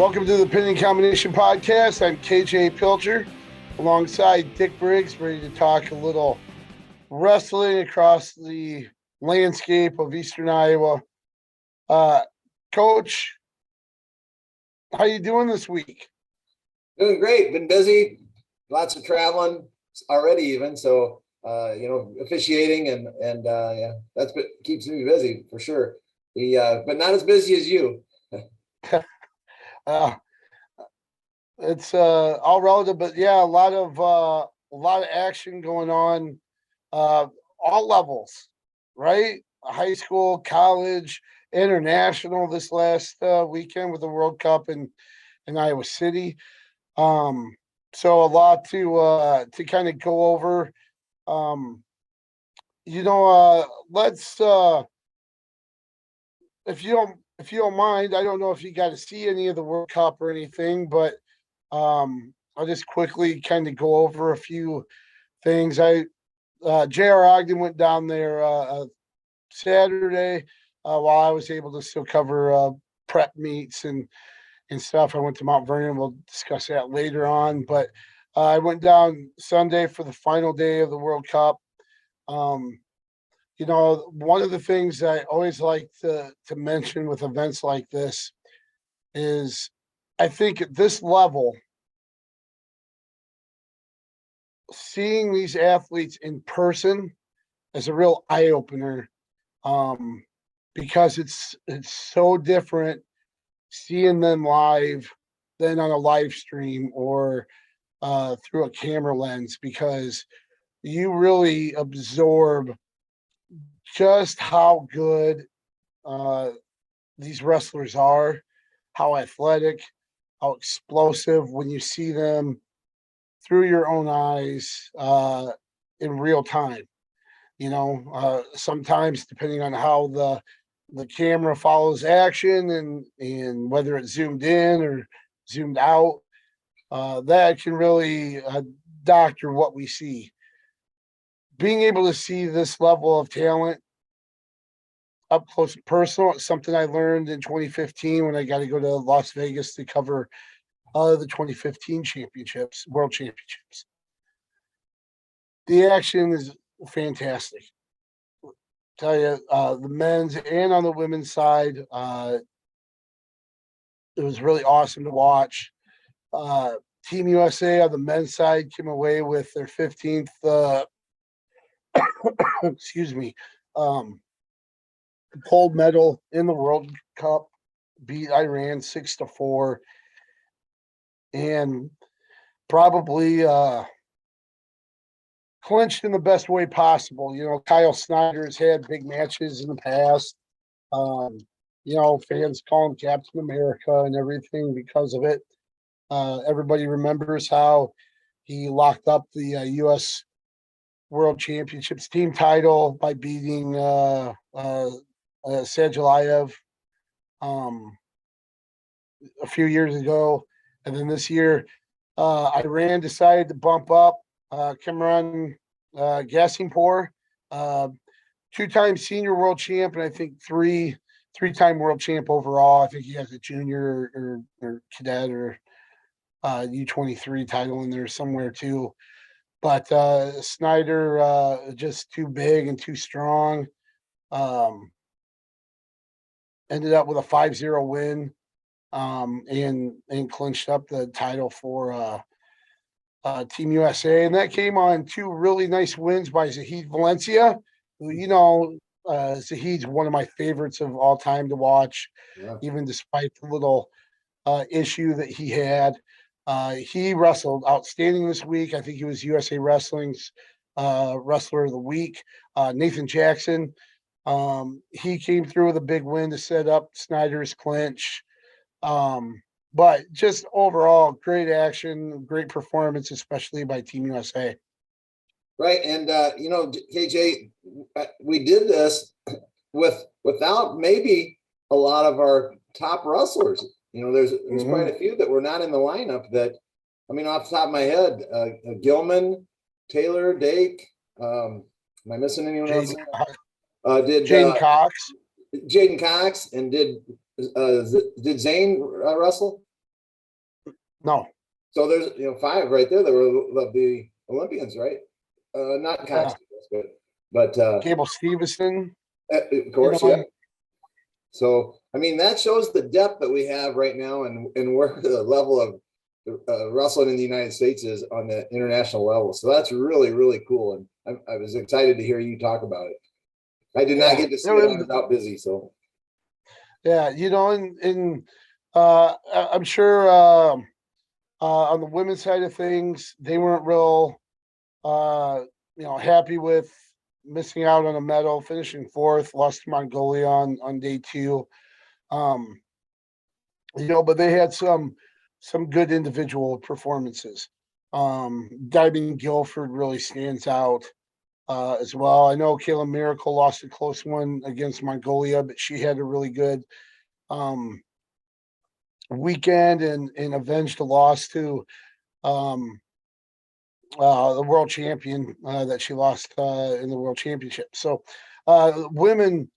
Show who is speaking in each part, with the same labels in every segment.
Speaker 1: Welcome to the Pinning Combination Podcast. I'm KJ Pilcher alongside Dick Briggs, ready to talk a little wrestling across the landscape of Eastern Iowa. Coach, how you doing this week?
Speaker 2: Doing great. Been busy. Lots of traveling already even. So, officiating and yeah, that's what keeps me busy for sure. But not as busy as you.
Speaker 1: Uh, it's all relative, but yeah, a lot of action going on, all levels, right? High school, college, international. This last weekend with the World Cup in Iowa City. So a lot to kind of go over. Um, let's if you don't mind, I don't know if you got to see any of the World Cup or anything, but I'll just quickly kind of go over a few things. J.R. Ogden went down there Saturday while I was able to still cover prep meets and stuff. I went to Mount Vernon. We'll discuss that later on, but I went down Sunday for the final day of the World Cup. One of the things I always like to mention with events like this is I think at this level, seeing these athletes in person is a real eye opener, because it's so different seeing them live than on a live stream or through a camera lens, because you really absorb just how good these wrestlers are, how athletic, how explosive when you see them through your own eyes in real time. Sometimes depending on how the camera follows action and whether it's zoomed in or zoomed out, that can really doctor what we see. Being able to see this level of talent up close and personal is something I learned in 2015 when I got to go to Las Vegas to cover the 2015 world championships. The action is fantastic. Tell you, the men's and on the women's side, it was really awesome to watch. Team USA on the men's side came away with their 15th, excuse me, gold medal in the World Cup, beat Iran 6-4, and probably clinched in the best way possible. Kyle Snyder's had big matches in the past. Fans call him Captain America and everything because of it. Everybody remembers how he locked up the U.S. World Championships team title by beating Sadulayev a few years ago. And then this year, Iran decided to bump up Cameron Gassimpur, two-time senior world champ, and I think three-time world champ overall. I think he has a junior or cadet or U23 title in there somewhere too. But Snyder just too big and too strong. Ended up with a 5-0 win, and clinched up the title for Team USA. And that came on two really nice wins by Zahid Valencia, who, Zahid's one of my favorites of all time to watch, even despite the little issue that he had. He wrestled outstanding this week. I think he was USA Wrestling's Wrestler of the Week. Nathan Jackson, he came through with a big win to set up Snyder's clinch. But just overall, great action, great performance, especially by Team USA.
Speaker 2: Right. And, KJ, we did this without maybe a lot of our top wrestlers. There's quite a few that were not in the lineup that, off the top of my head, Gilman, Taylor, Dake. Am I missing anyone else? Did
Speaker 1: Jaden Cox.
Speaker 2: Jaden Cox, and did Zane wrestle?
Speaker 1: No.
Speaker 2: So there's, 5 right there that were the Olympians, right? Not in
Speaker 1: Yeah.
Speaker 2: contests, but
Speaker 1: Gable Stevenson,
Speaker 2: of
Speaker 1: you
Speaker 2: course, yeah.
Speaker 1: know,
Speaker 2: So, I mean, that shows the depth that we have right now and where the level of wrestling in the United States is on the international level. So that's really, really cool. And I was excited to hear you talk about it. I did not
Speaker 1: yeah,
Speaker 2: get to see it. I was out busy. So,
Speaker 1: yeah, and I'm sure on the women's side of things, they weren't real, uh, happy with missing out on a medal, finishing fourth, lost to Mongolia on day two. Um, but they had some good individual performances. Diamond Guilford really stands out as well. I know Kayla Miracle lost a close one against Mongolia, but she had a really good um, weekend and avenged a loss to um, the world champion that she lost in the world championship. So women,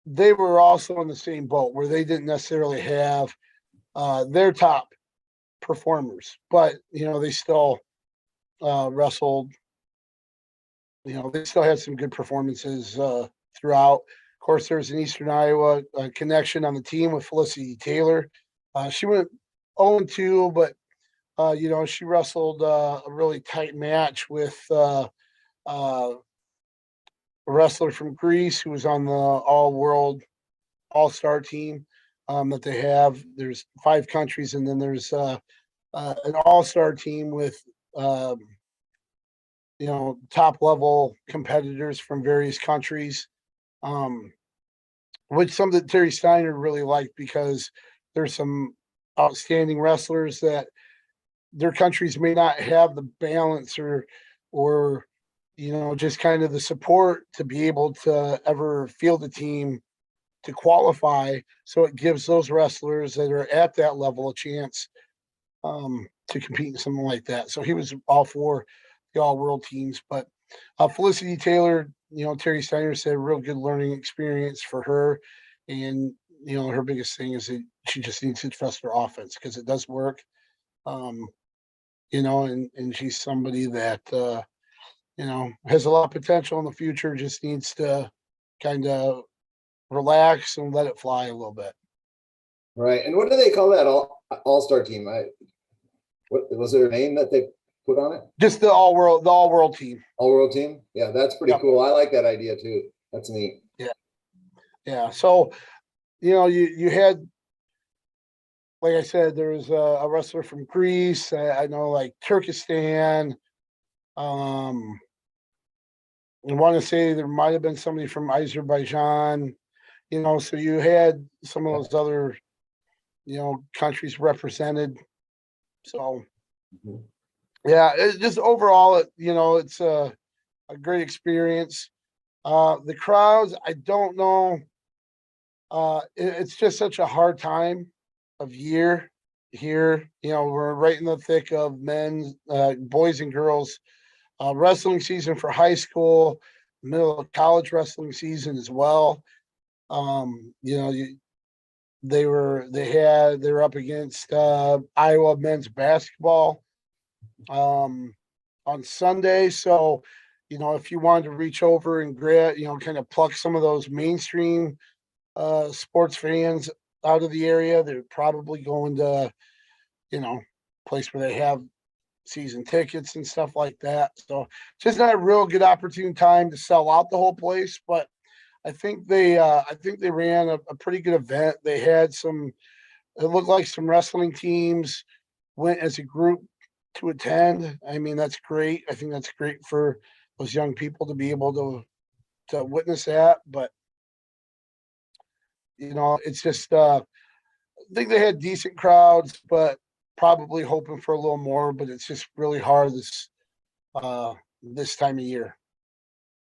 Speaker 1: they were also in the same boat where they didn't necessarily have their top performers, but they still wrestled. They still had some good performances throughout. Of course, there's an Eastern Iowa connection on the team with Felicity Taylor. She went 0-2, but she wrestled a really tight match with a wrestler from Greece who was on the all-world all-star team that they have. There's 5 countries, and then there's an all-star team with um, top level competitors from various countries, um, which something that Terry Steiner really liked because there's some outstanding wrestlers that their countries may not have the balance or just kind of the support to be able to ever field a team to qualify. So it gives those wrestlers that are at that level a chance to compete in something like that. So he was all for the all world teams. But Felicity Taylor, Terry Steiner said real good learning experience for her. And, her biggest thing is that she just needs to trust her offense because it does work. Um, and she's somebody that, has a lot of potential in the future, just needs to kind of relax and let it fly a little bit.
Speaker 2: right. And what do they call that all-star team? What was there a name that they put on it?
Speaker 1: Just the all world team.
Speaker 2: All world team? Yeah, that's pretty cool. I like that idea too. That's neat.
Speaker 1: Yeah. Yeah. So, you had, like I said, there was a wrestler from Greece. I know, like Turkestan. Um, I want to say there might have been somebody from Azerbaijan. So you had some of those other, countries represented. So,
Speaker 2: Mhm.
Speaker 1: yeah, just overall, it's a great experience. The crowds, I don't know. It's just such a hard time of year here. We're right in the thick of men's, boys and girls wrestling season for high school, middle of college wrestling season as well. They were up against Iowa men's basketball on Sunday. So, if you wanted to reach over and grab, kind of pluck some of those mainstream sports fans out of the area, they're probably going to, place where they have season tickets and stuff like that. So just not a real good opportune time to sell out the whole place, but I think they ran a pretty good event. They had it looked like some wrestling teams went as a group to attend. I mean, that's great. I think that's great for those young people to be able to witness that. But it's just I think they had decent crowds, but probably hoping for a little more. But it's just really hard this time of year.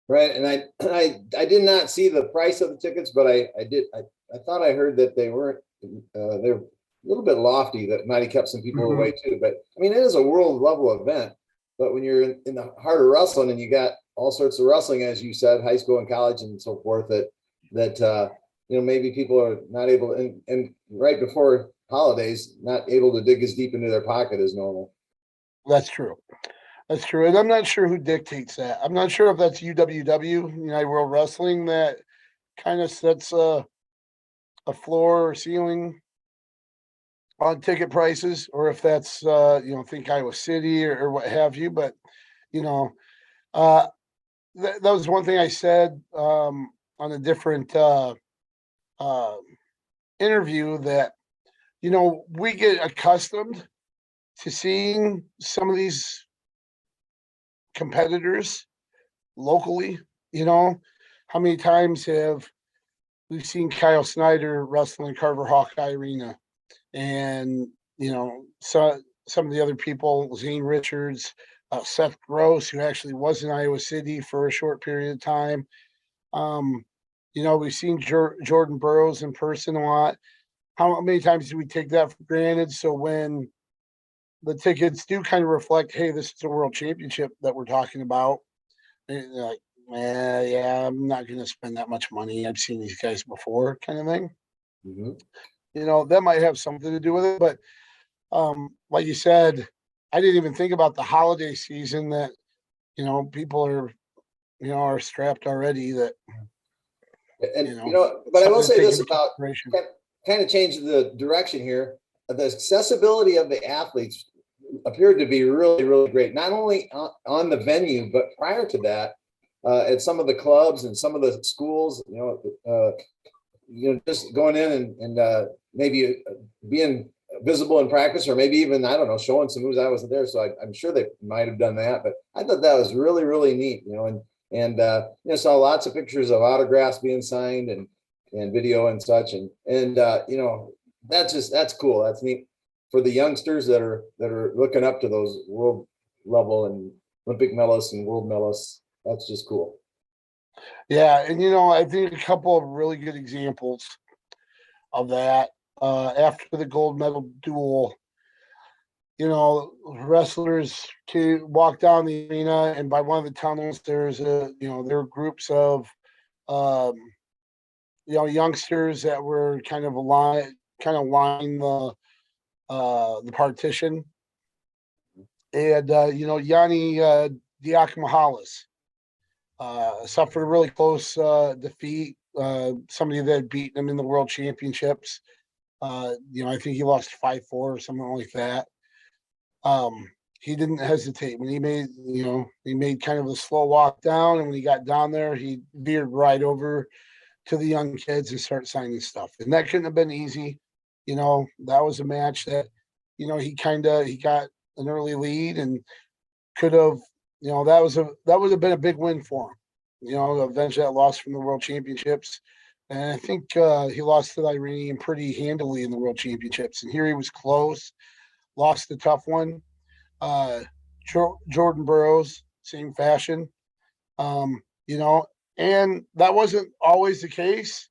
Speaker 2: Right. And I did not see the price of the tickets, but I thought I heard that they weren't they're a little bit lofty, that might have kept some people
Speaker 1: Mhm.
Speaker 2: away too. But I mean, it is a world level event. But when you're in the heart of wrestling and you got all sorts of wrestling, as you said, high school and college and so forth, that maybe people are not able, and right before holidays, not able to dig as deep into their pocket as normal.
Speaker 1: That's true. That's true. And I'm not sure who dictates that. I'm not sure if that's UWW, United World Wrestling, that kind of sets a floor or ceiling on ticket prices, or if that's Think Iowa City or what have you. But you know, uh, that was one thing I said on a different uh, interview, that we get accustomed to seeing some of these competitors locally. How many times have we've seen Kyle Snyder wrestle in Carver Hawkeye Arena, and so some of the other people, Zane Richards, Seth Gross, who actually was in Iowa City for a short period of time. Um, we've seen Jordan Burroughs in person a lot. How many times do we take that for granted? So when the tickets do kind of reflect, hey, this is a world championship that we're talking about, and you're like, yeah, I'm not going to spend that much money. I've seen these guys before, kind of thing.
Speaker 2: Mm-hmm.
Speaker 1: That might have something to do with it. But like you said, I didn't even think about the holiday season, that people are strapped already. That
Speaker 2: And but I will say this about
Speaker 1: consideration.
Speaker 2: kind of changing the direction here. The accessibility of the athletes appeared to be really, really great. Not only on the venue, but prior to that, at some of the clubs and some of the schools. Just going in and maybe being visible in practice, or maybe even, I don't know, showing some moves. I wasn't there, so I'm sure they might have done that. But I thought that was really, really neat. And saw lots of pictures of autographs being signed and video and such. And that's cool. That's neat for the youngsters that are looking up to those world level and Olympic medalists and world medalists. That's just cool.
Speaker 1: Yeah, and I think a couple of really good examples of that. After the gold medal duel, wrestlers to walk down the arena, and by one of the tunnels, there are groups of, youngsters that were kind of line the partition, and Yanni Diakomahalis suffered a really close defeat. Somebody that had beaten him in the world championships. I think he lost 5-4 or something like that. He didn't hesitate when he made kind of a slow walk down, and when he got down there, he veered right over to the young kids and started signing stuff. And that couldn't have been easy. That was a match that, he got an early lead and could have, that would have been a big win for him. Eventually that loss from the world championships. And I think he lost to the Iranian pretty handily in the world championships. And here he was close, lost the tough one. Jordan Burroughs, same fashion. And that wasn't always the case.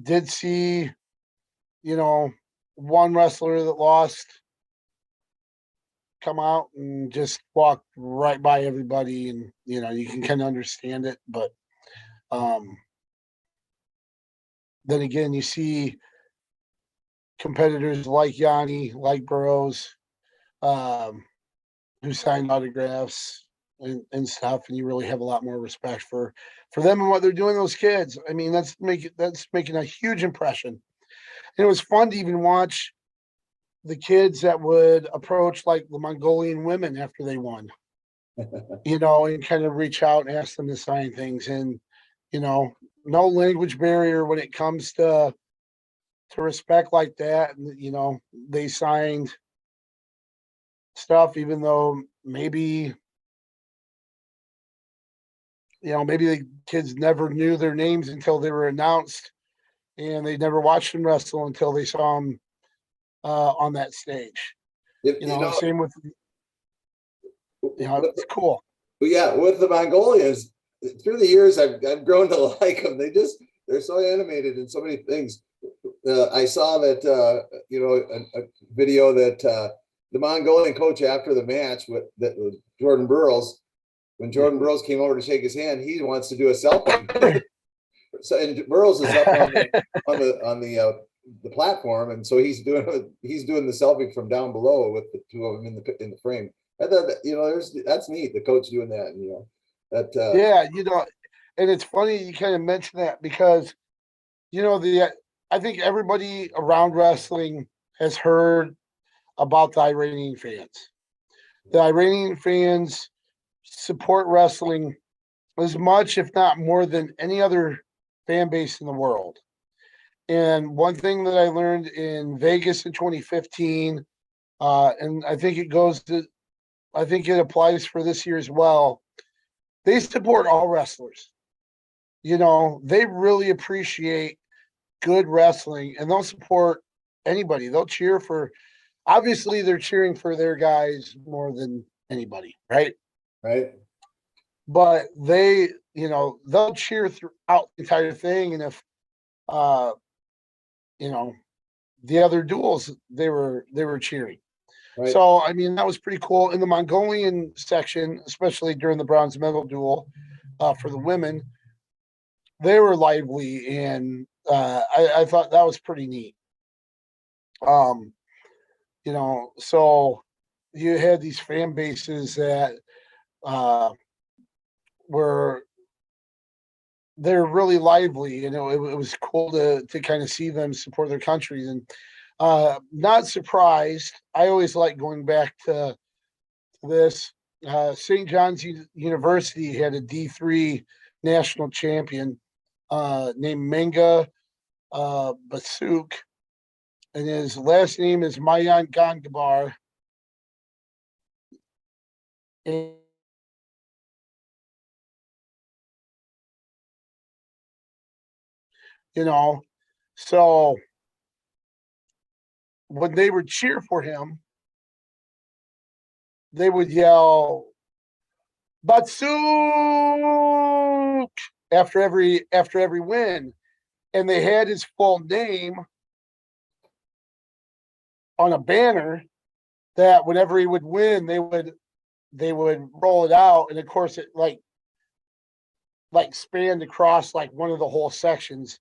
Speaker 1: Did see, one wrestler that lost come out and just walk right by everybody, and you can kind of understand it. But then again, you see competitors like Yanni, like Burroughs, who signed autographs and stuff, and you really have a lot more respect for them and what they're doing to those kids. I mean, that's making a huge impression. And it was fun to even watch the kids that would approach like the Mongolian women after they won, and kind of reach out and ask them to sign things. And, no language barrier when it comes to respect like that. And, they signed stuff, even though maybe the kids never knew their names until they were announced, and they never watched them wrestle until they saw them on that stage. Same with, it's cool.
Speaker 2: Yeah, with the Mongolians, through the years, I've grown to like them. They're so animated in so many things. I saw that, a video that the Mongolian coach after the match with Jordan Burroughs, when Jordan Burroughs came over to shake his hand, he wants to do a selfie. So, and Burroughs is up on the the platform, and so he's doing the selfie from down below with the two of them in the frame. I thought that, that's neat. The coach doing that, and that.
Speaker 1: Yeah, and it's funny you kind of mention that because I think everybody around wrestling has heard about the Iranian fans. The Iranian fans support wrestling as much, if not more, than any other fan base in the world. And one thing that I learned in Vegas in 2015, and I think it applies for this year as well. They support all wrestlers. They really appreciate good wrestling, and they'll support anybody. They'll cheer for. Obviously, they're cheering for their guys more than anybody, right?
Speaker 2: Right.
Speaker 1: But they'll cheer throughout the entire thing, and if the other duels, they were cheering.
Speaker 2: Right.
Speaker 1: So I mean, that was pretty cool. In the Mongolian section, especially during the bronze medal duel for the women, they were lively, and I thought that was pretty neat. So you had these fan bases that were they're really lively, and it was cool to kind of see them support their countries. And not surprised. I always like going back to this. St. John's University had a D3 national champion named Menga Basuk, and his last name is Mayan Gangabar. And so when they would cheer for him, they would yell Batsuk after every win, and they had his full name on a banner that whenever he would win, they would roll it out, and of course it like spanned across like one of the whole sections.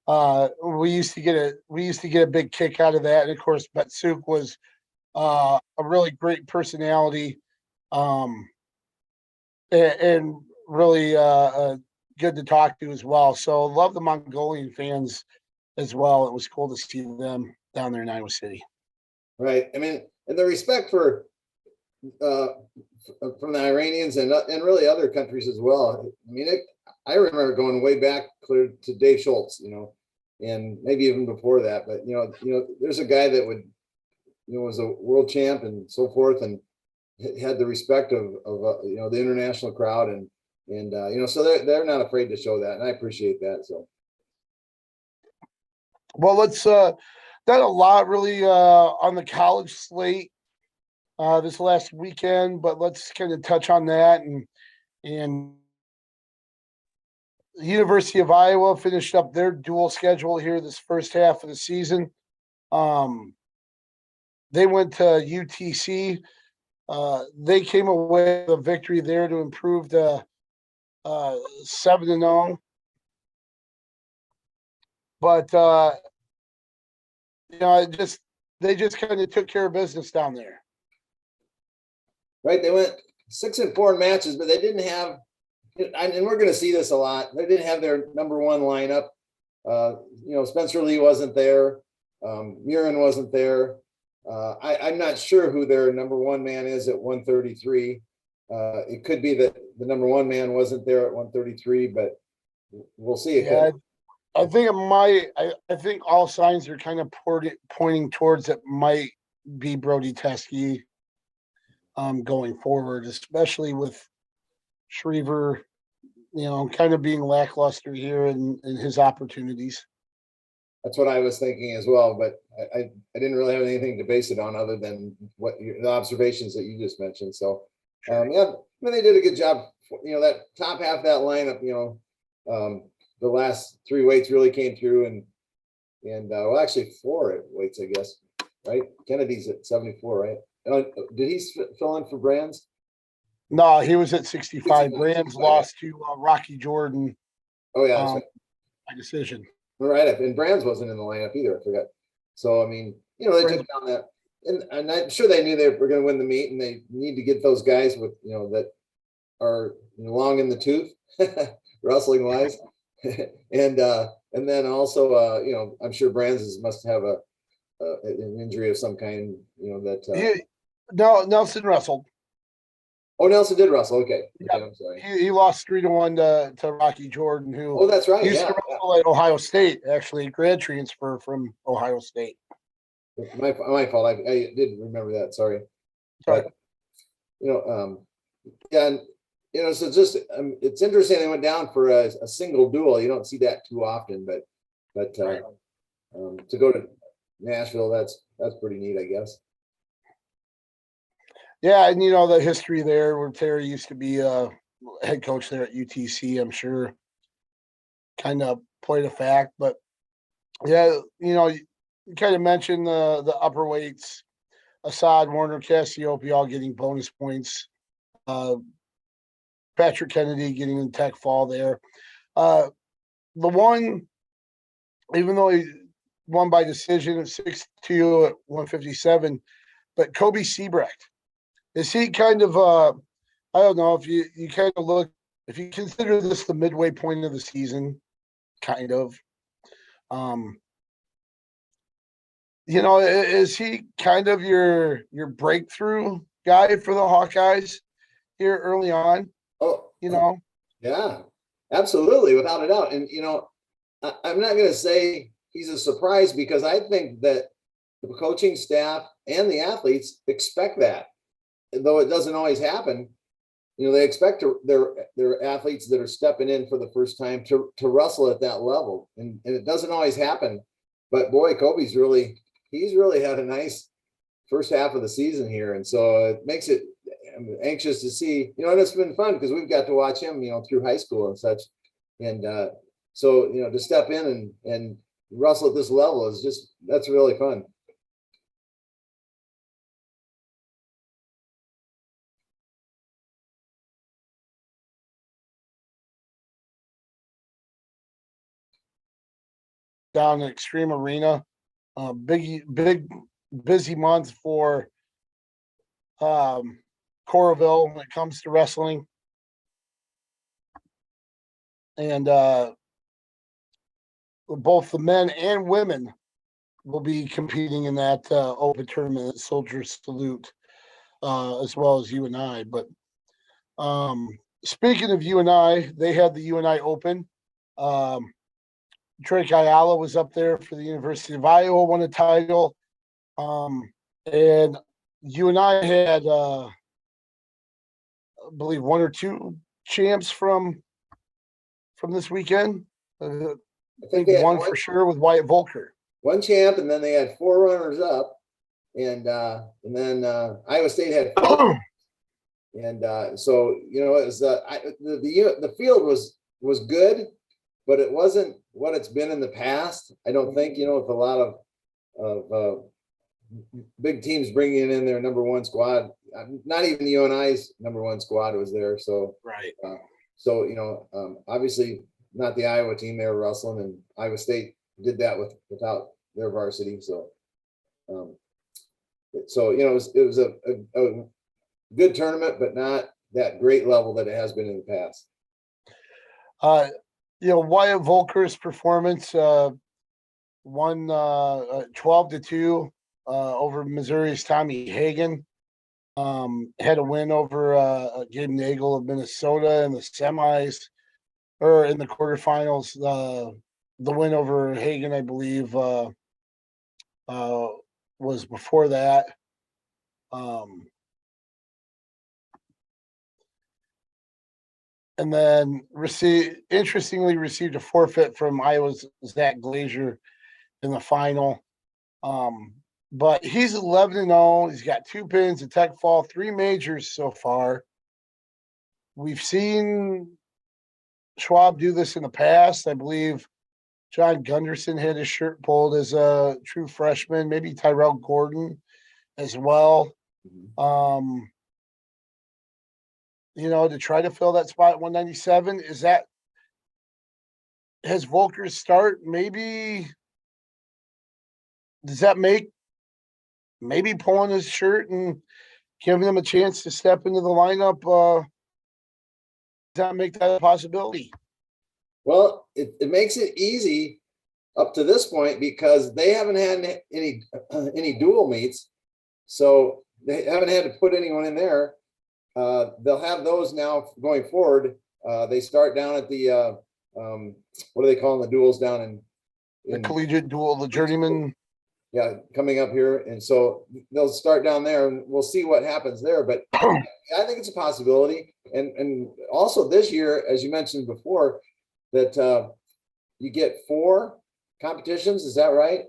Speaker 1: We used to get a big kick out of that, and of course Batsuk was a really great personality, and really good to talk to as well. So love the Mongolian fans as well. It was cool to see them down there in Iowa City.
Speaker 2: Right. I mean, and the respect for from the Iranians and really other countries as well. I mean, I remember going way back clear to Dave Schultz, and maybe even before that. But there's a guy that would, was a world champ and so forth, and had the respect of the international crowd, and so they're not afraid to show that, and I appreciate that. So,
Speaker 1: well, let's done a lot really on the college slate this last weekend, but let's kind of touch on that. And the University of Iowa finished up their dual schedule here this first half of the season. They went to UTC. They came away with a victory there to improve to 7-0. But they just kind of took care of business down there.
Speaker 2: Right, they went 6-4 in matches, but they didn't have, and we're going to see this a lot. They didn't have their number one lineup. Spencer Lee wasn't there. Murin wasn't there. I'm not sure who their number one man is at 133. It could be that the number one man wasn't there at 133, but we'll see.
Speaker 1: Yeah, I think it might. I think all signs are kind of pointing towards it might be Brody Teske going forward, especially with Schriever, kind of being lackluster here in his opportunities.
Speaker 2: That's what I was thinking as well, but I didn't really have anything to base it on other than the observations that you just mentioned. So, yeah, I mean, they did a good job. That top half of that lineup, the last three weights really came through, and well, actually four weights, I guess, right? Kennedy's at 74, right? Did he fill in for Brands?
Speaker 1: No, he was at 65. Brands lost to Rocky Jordan.
Speaker 2: Oh yeah,
Speaker 1: by decision.
Speaker 2: right up, and Brands wasn't in the lineup either. I forgot. So I mean, you know, they
Speaker 1: Right.
Speaker 2: took down that, and I'm sure they knew they were going to win the meet, and they need to get those guys with that are long in the tooth, wrestling wise, and then also I'm sure Brands must have an injury of some kind.
Speaker 1: No, Nelson wrestled.
Speaker 2: Oh, Nelson did wrestle. Okay,
Speaker 1: Yeah,
Speaker 2: I'm sorry.
Speaker 1: he lost 3-1 to Rocky Jordan, who
Speaker 2: Oh, that's right.
Speaker 1: used to
Speaker 2: Yeah,
Speaker 1: wrestle at Ohio State, actually, grad transfer from Ohio State.
Speaker 2: my fault. I did remember that. Sorry,
Speaker 1: Sorry.
Speaker 2: but yeah, and so just it's interesting they went down for a single duel. You don't see that too often, but
Speaker 1: Right.
Speaker 2: to go to Nashville, that's pretty neat, I guess.
Speaker 1: Yeah, and the history there where Terry used to be head coach there at UTC, I'm sure kind of played a fact. But yeah, you kind of mentioned the upper weights, Assad, Warner, Cassiope all getting bonus points. Patrick Kennedy getting the tech fall there. The one, even though he won by decision at 6-2 at 157, but Kobe Sebrecht, is he kind of I don't know if you kind of look, if you consider this the midway point of the season, kind of. Um, is he kind of your breakthrough guy for the Hawkeyes here early on?
Speaker 2: Oh,
Speaker 1: You know,
Speaker 2: yeah, absolutely, without a doubt. And I'm not going to say he's a surprise because I think that the coaching staff and the athletes expect that, and though it doesn't always happen. They expect their athletes that are stepping in for the first time to wrestle at that level, and it doesn't always happen. But boy, he's really had a nice first half of the season here, and so it makes it. I'm anxious to see. And it's been fun because we've got to watch him, through high school and such, and so to step in and wrestle at this level is that's really fun.
Speaker 1: down in Extreme Arena, big busy month for Coralville when it comes to wrestling, and both the men and women will be competing in that open tournament, Soldier Salute, as well as UNI. But speaking of UNI, they had the UNI Open. Drake Ayala was up there for the University of Iowa, won a title. And UNI had, I believe, one or two champs from this weekend. I think one for sure with Wyatt Volker.
Speaker 2: One champ, and then they had 4 runners up, and then Iowa State had 5. And so it was the field was good, but it wasn't what it's been in the past. I don't think with a lot of big teams bringing in their number one squad. Not even the UNI's number one squad was there. So
Speaker 1: right.
Speaker 2: Obviously not the Iowa team. They were wrestling, and Iowa State did that without their varsity. So it was a good tournament, but not that great level that it has been in the past.
Speaker 1: Wyatt Volker's performance won 12-2 over Missouri's Tommy Hagen. Had a win over Gabe Nagel of Minnesota in the semis, or in the quarterfinals. The win over Hagen, I believe, was before that. And then interestingly received a forfeit from Iowa's Zach Glazier in the final. But he's 11-0. He's got 2 pins, a tech fall, 3 majors so far. We've seen Schwab do this in the past. I believe John Gunderson had his shirt pulled as a true freshman, maybe Tyrell Gordon as well. To try to fill that spot at 197, is that has Volker start, maybe does that make maybe pulling his shirt and giving him a chance to step into the lineup? Does that make that a possibility?
Speaker 2: Well, it makes it easy up to this point because they haven't had any dual meets, so they haven't had to put anyone in there. They'll have those now going forward. They start down at the what are they calling the duels down in
Speaker 1: The collegiate duel, the journeyman.
Speaker 2: yeah, coming up here, and so they'll start down there, and we'll see what happens there. But I think it's a possibility, and also this year, as you mentioned before, that you get 4 competitions. Is that right?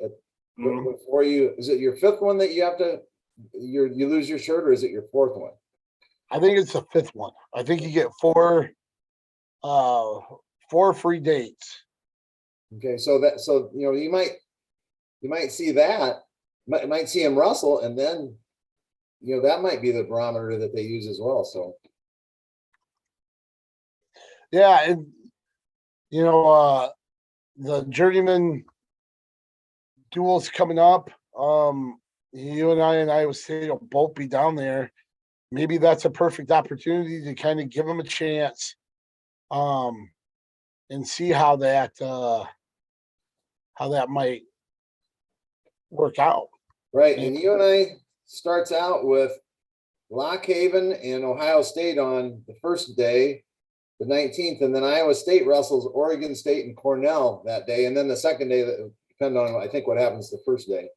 Speaker 2: Before you, is it your 5th one that you have to you lose your shirt, or is it your 4th one?
Speaker 1: I think it's the 5th one. I think you get 4 free dates.
Speaker 2: Okay, so you might see that, might see him wrestle, and then that might be the barometer that they use as well. So
Speaker 1: Yeah, and the journeyman duels coming up. You and I and Iowa State will both be down there. Maybe that's a perfect opportunity to kind of give them a chance, and see how that might work out.
Speaker 2: right, and UNI starts out with Lock Haven and Ohio State on the first day, the 19th, and then Iowa State wrestles Oregon State and Cornell that day, and then the second day, that depends on I think what happens the first day.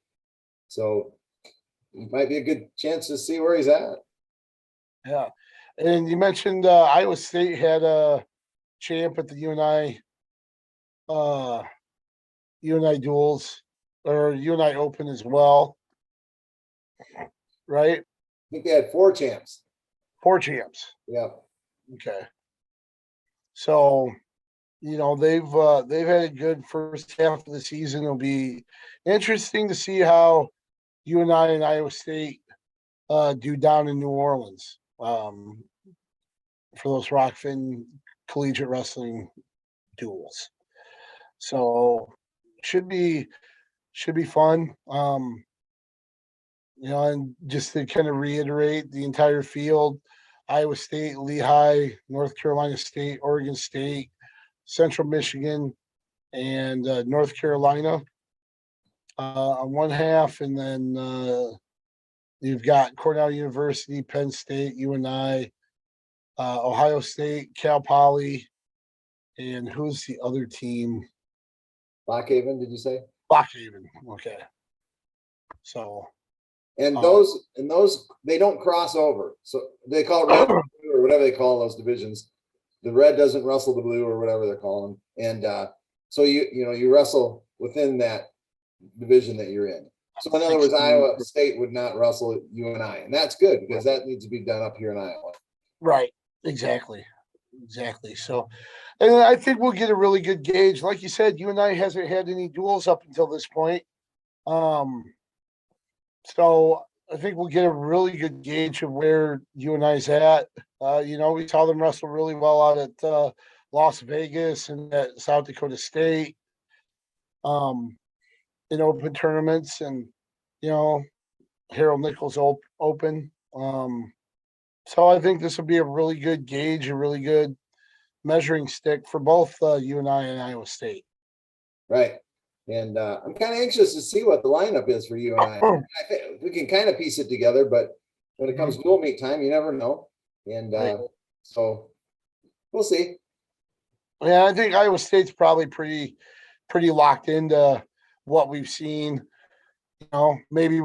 Speaker 2: So it might be a good chance to see where he's at.
Speaker 1: Yeah, and you mentioned Iowa State had a champ at the UNI duels or UNI Open as well, right?
Speaker 2: I think they had 4 champs.
Speaker 1: 4 champs.
Speaker 2: Yeah.
Speaker 1: Okay. So, they've had a good first half of the season. It'll be interesting to see how UNI and Iowa State do down in New Orleans for those Rockfin collegiate wrestling duels. So should be fun. And just to kind of reiterate the entire field: Iowa State, Lehigh, North Carolina State, Oregon State, Central Michigan, and North Carolina on one half, and then you've got Cornell University, Penn State, UNI, Ohio State, Cal Poly, and who's the other team?
Speaker 2: Lock Haven, did you say?
Speaker 1: Lock Haven. Okay. So.
Speaker 2: And those they don't cross over. So they call it red or whatever they call those divisions. The red doesn't wrestle the blue or whatever they're calling them. And so you wrestle within that division that you're in. So in other words, Iowa State would not wrestle UNI, and that's good because that needs to be done up here in Iowa.
Speaker 1: Right. Exactly. So, and I think we'll get a really good gauge. Like you said, UNI hasn't had any duels up until this point. So I think we'll get a really good gauge of where UNI's at. We saw them wrestle really well out at Las Vegas and at South Dakota State in open tournaments, and Harold Nichols Open. So I think this will be a really good gauge, a really good measuring stick for both UNI and Iowa State.
Speaker 2: Right. And I'm kind of anxious to see what the lineup is for UNI. I think we can kind of piece it together, but when it comes to dual meet time, you never know. And so we'll see.
Speaker 1: Yeah, I think Iowa State's probably pretty locked into what we've seen. Maybe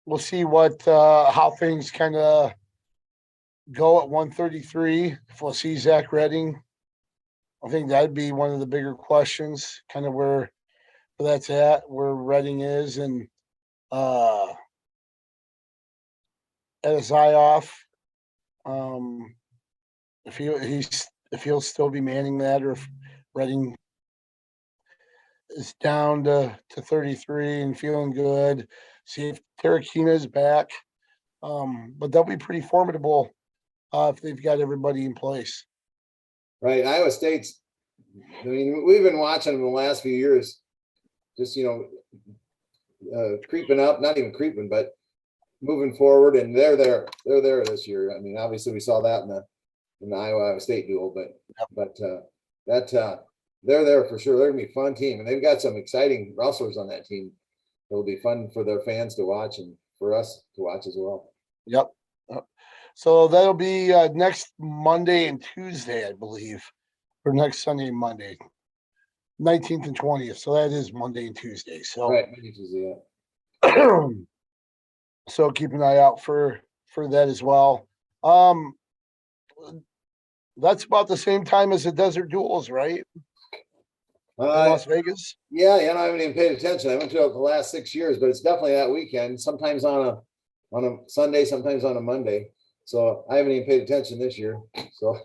Speaker 1: we'll see what how things kind of go at 133. If we'll see Zach Redding, I think that'd be one of the bigger questions, kind of where that's at, where Redding is, and Adazayoff, if he'll still be manning that, or if Redding is down to 33 and feeling good. See if Tarakina is back. But they'll be pretty formidable if they've got everybody in place.
Speaker 2: Right. Iowa State's I mean, we've been watching them the last few years, just, creeping up, not even creeping, but moving forward, and they're there this year. I mean, obviously we saw that in the Iowa State duel, but they're there for sure. They're gonna be a fun team, and they've got some exciting wrestlers on that team. It'll be fun for their fans to watch and for us to watch as well.
Speaker 1: Yep. So that'll be next Monday and Tuesday, I believe, or next Sunday and Monday, 19th and 20th. So that is Monday and Tuesday. So
Speaker 2: Right, maybe Tuesday, yeah.
Speaker 1: so keep an eye out for that as well. That's about the same time as the Desert Duels, right? In Las Vegas.
Speaker 2: Yeah, I haven't even paid attention. I went to it the last 6 years, but it's definitely that weekend. Sometimes on a Sunday, sometimes on a Monday. So I haven't even paid attention this year. So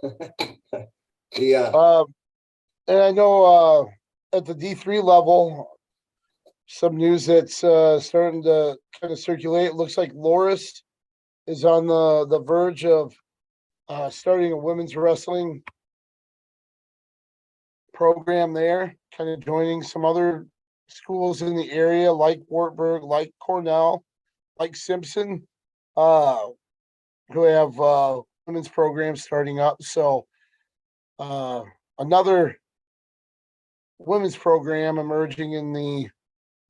Speaker 2: yeah.
Speaker 1: And I know at the D3 level, some news that's starting to kind of circulate. It looks like Loris is on the verge of starting a women's wrestling program there, kind of joining some other schools in the area like Wartburg, like Cornell, like Simpson, who have women's programs starting up. So another women's program emerging in the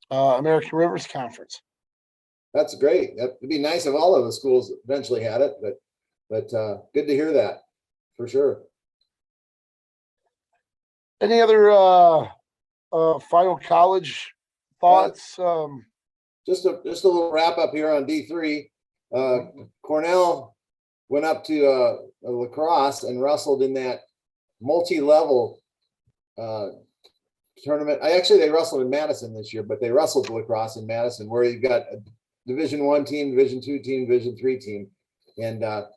Speaker 1: American Rivers Conference.
Speaker 2: That's great. That'd be nice if all of the schools eventually had it, but good to hear that for sure.
Speaker 1: Any other final college thoughts?
Speaker 2: Just a little wrap up here on D3. Cornell went up to La Crosse and wrestled in that multi-level tournament. They wrestled in Madison this year, but they wrestled La Crosse in Madison, where you've got a Division I team, Division II team, Division III team, and La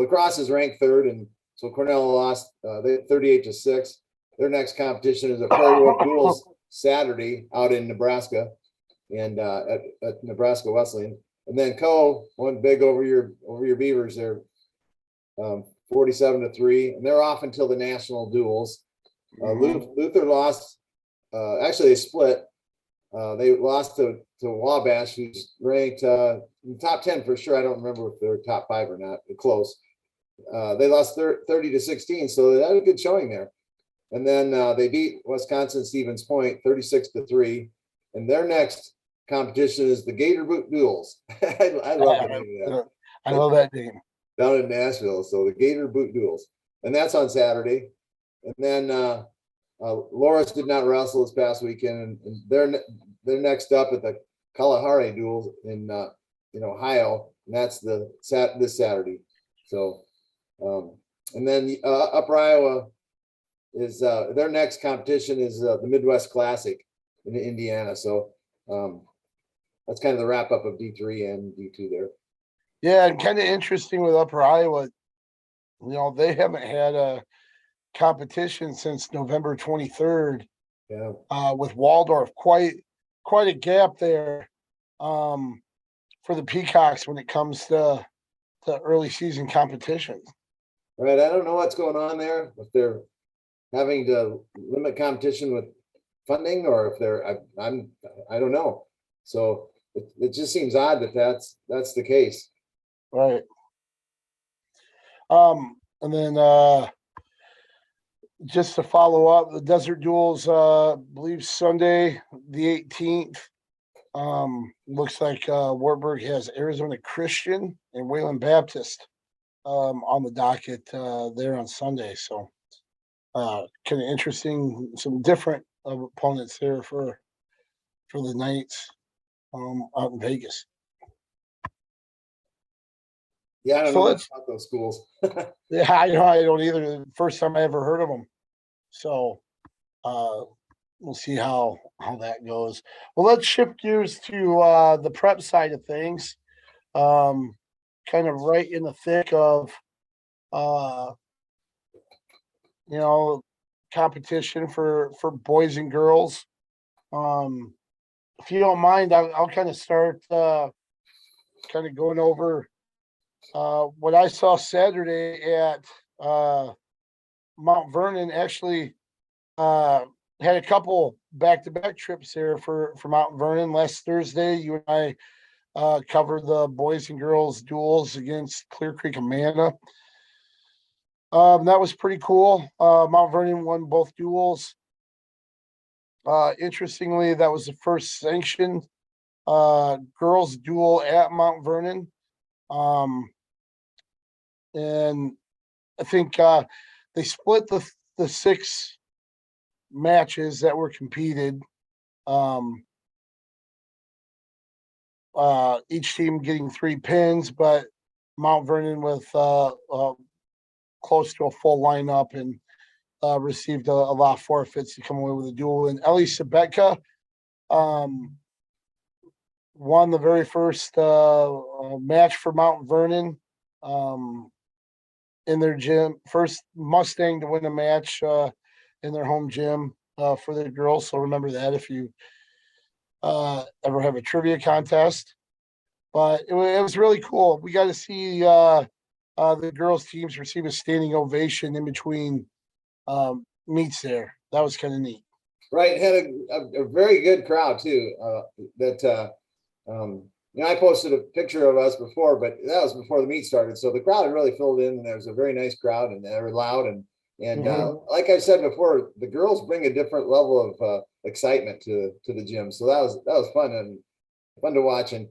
Speaker 2: Crosse is ranked third, and so Cornell lost 38-6. Their next competition is a Prairie Wolf Duels Saturday out in Nebraska, and at Nebraska Wesleyan. And then Co went big over your Beavers. They're 47-3, and they're off until the national duels. Luther lost. Actually, they split. They lost to Wabash, who's ranked in the top 10 for sure. I don't remember if they're top 5 or not. They're close. They lost 30-16, so they had a good showing there. And then they beat Wisconsin Stevens Point 36-3. And their next competition is the Gator Boot Duels. I love the name of that.
Speaker 1: I love that name.
Speaker 2: Down in Nashville. So the Gator Boot Duels. And that's on Saturday. And then Loris did not wrestle this past weekend. And they're next up at the Kalahari Duels in Ohio. And that's this Saturday. So, and then Upper Iowa is their next competition is the Midwest Classic in Indiana. So that's kind of the wrap up of D3 and D2 there.
Speaker 1: Yeah, and kind of interesting with Upper Iowa. They haven't had a competition since November 23rd.
Speaker 2: Yeah.
Speaker 1: With Waldorf, quite a gap there for the Peacocks when it comes to early season competitions.
Speaker 2: Right. I don't know what's going on there. If they're having to limit competition with funding, or if they're, I don't know. So it just seems odd that's the case.
Speaker 1: Right. And then just to follow up, the Desert Duels, I believe Sunday the 18th. Looks like Wartburg has Arizona Christian and Wayland Baptist on the docket there on Sunday. So kind of interesting, some different opponents there for the Knights out in Vegas.
Speaker 2: Yeah, I don't know much about those schools.
Speaker 1: Yeah, I don't either. First time I ever heard of them. So we'll see how that goes. Well, let's shift gears to the prep side of things. Kind of right in the thick of competition for boys and girls. If you don't mind, I'll kind of start kind of going over what I saw Saturday at Mount Vernon actually had a couple back-to-back trips there for Mount Vernon. Last Thursday, you and I covered the boys and girls duels against Clear Creek Amana. That was pretty cool. Mount Vernon won both duels. Interestingly, that was the first sanctioned girls duel at Mount Vernon. And I think they split the 6 matches that were competed. Each team getting 3 pins, but Mount Vernon with close to a full lineup and received a lot of forfeits to come away with a duel. And Ellie Sabetka won the very first match for Mount Vernon in their gym. First Mustang to win a match in their home gym for the girls. So remember that if you ever have a trivia contest. But it was really cool. We got to see the girls' teams receive a standing ovation in between meets there. That was kind of neat.
Speaker 2: Right, had a very good crowd too. I posted a picture of us before, but that was before the meet started. So the crowd had really filled in, and there was a very nice crowd, and they were loud. And like I said before, the girls bring a different level of excitement to the gym. So that was fun and fun to watch. And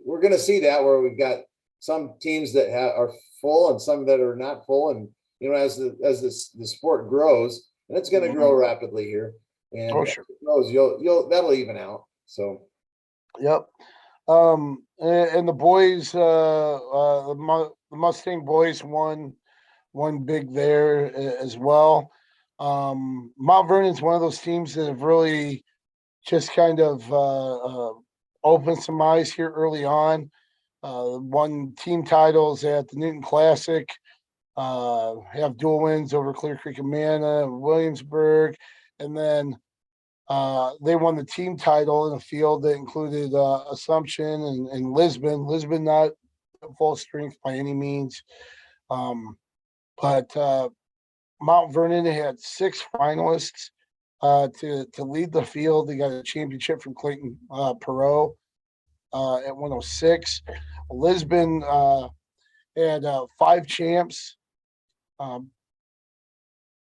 Speaker 2: we're going to see that where we've got some teams that are full and some that are not full. And as the sport grows, and it's going to grow rapidly here, and as it grows, that'll even out. So,
Speaker 1: yep. And the boys, the Mustang boys won big there as well. Mount Vernon's one of those teams that have really just kind of opened some eyes here early on. Won team titles at the Newton Classic. Have dual wins over Clear Creek Amana, Williamsburg, and then they won the team title in a field that included Assumption and Lisbon. Lisbon not full strength by any means, but Mount Vernon had 6 finalists to lead the field. They got a championship from Clayton Perot at 106. Lisbon had 5 champs.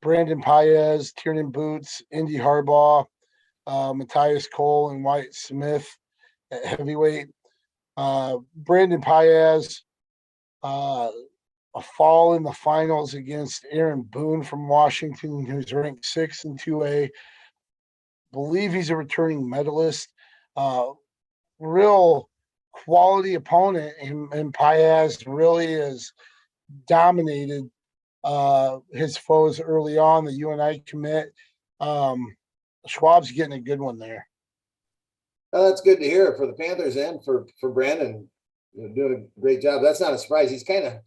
Speaker 1: Brandon Paez, Tiernan Boots, Indy Harbaugh, Matthias Cole, and Wyatt Smith at heavyweight. Brandon Paez, a fall in the finals against Aaron Boone from Washington, who's ranked 6th in 2A. Believe he's a returning medalist. Real quality opponent, and Paez really has dominated his foes early on. The UNI commit. Schwab's getting a good one there.
Speaker 2: Well, that's good to hear for the Panthers and for Brandon. Doing a great job. That's not a surprise. He's kind of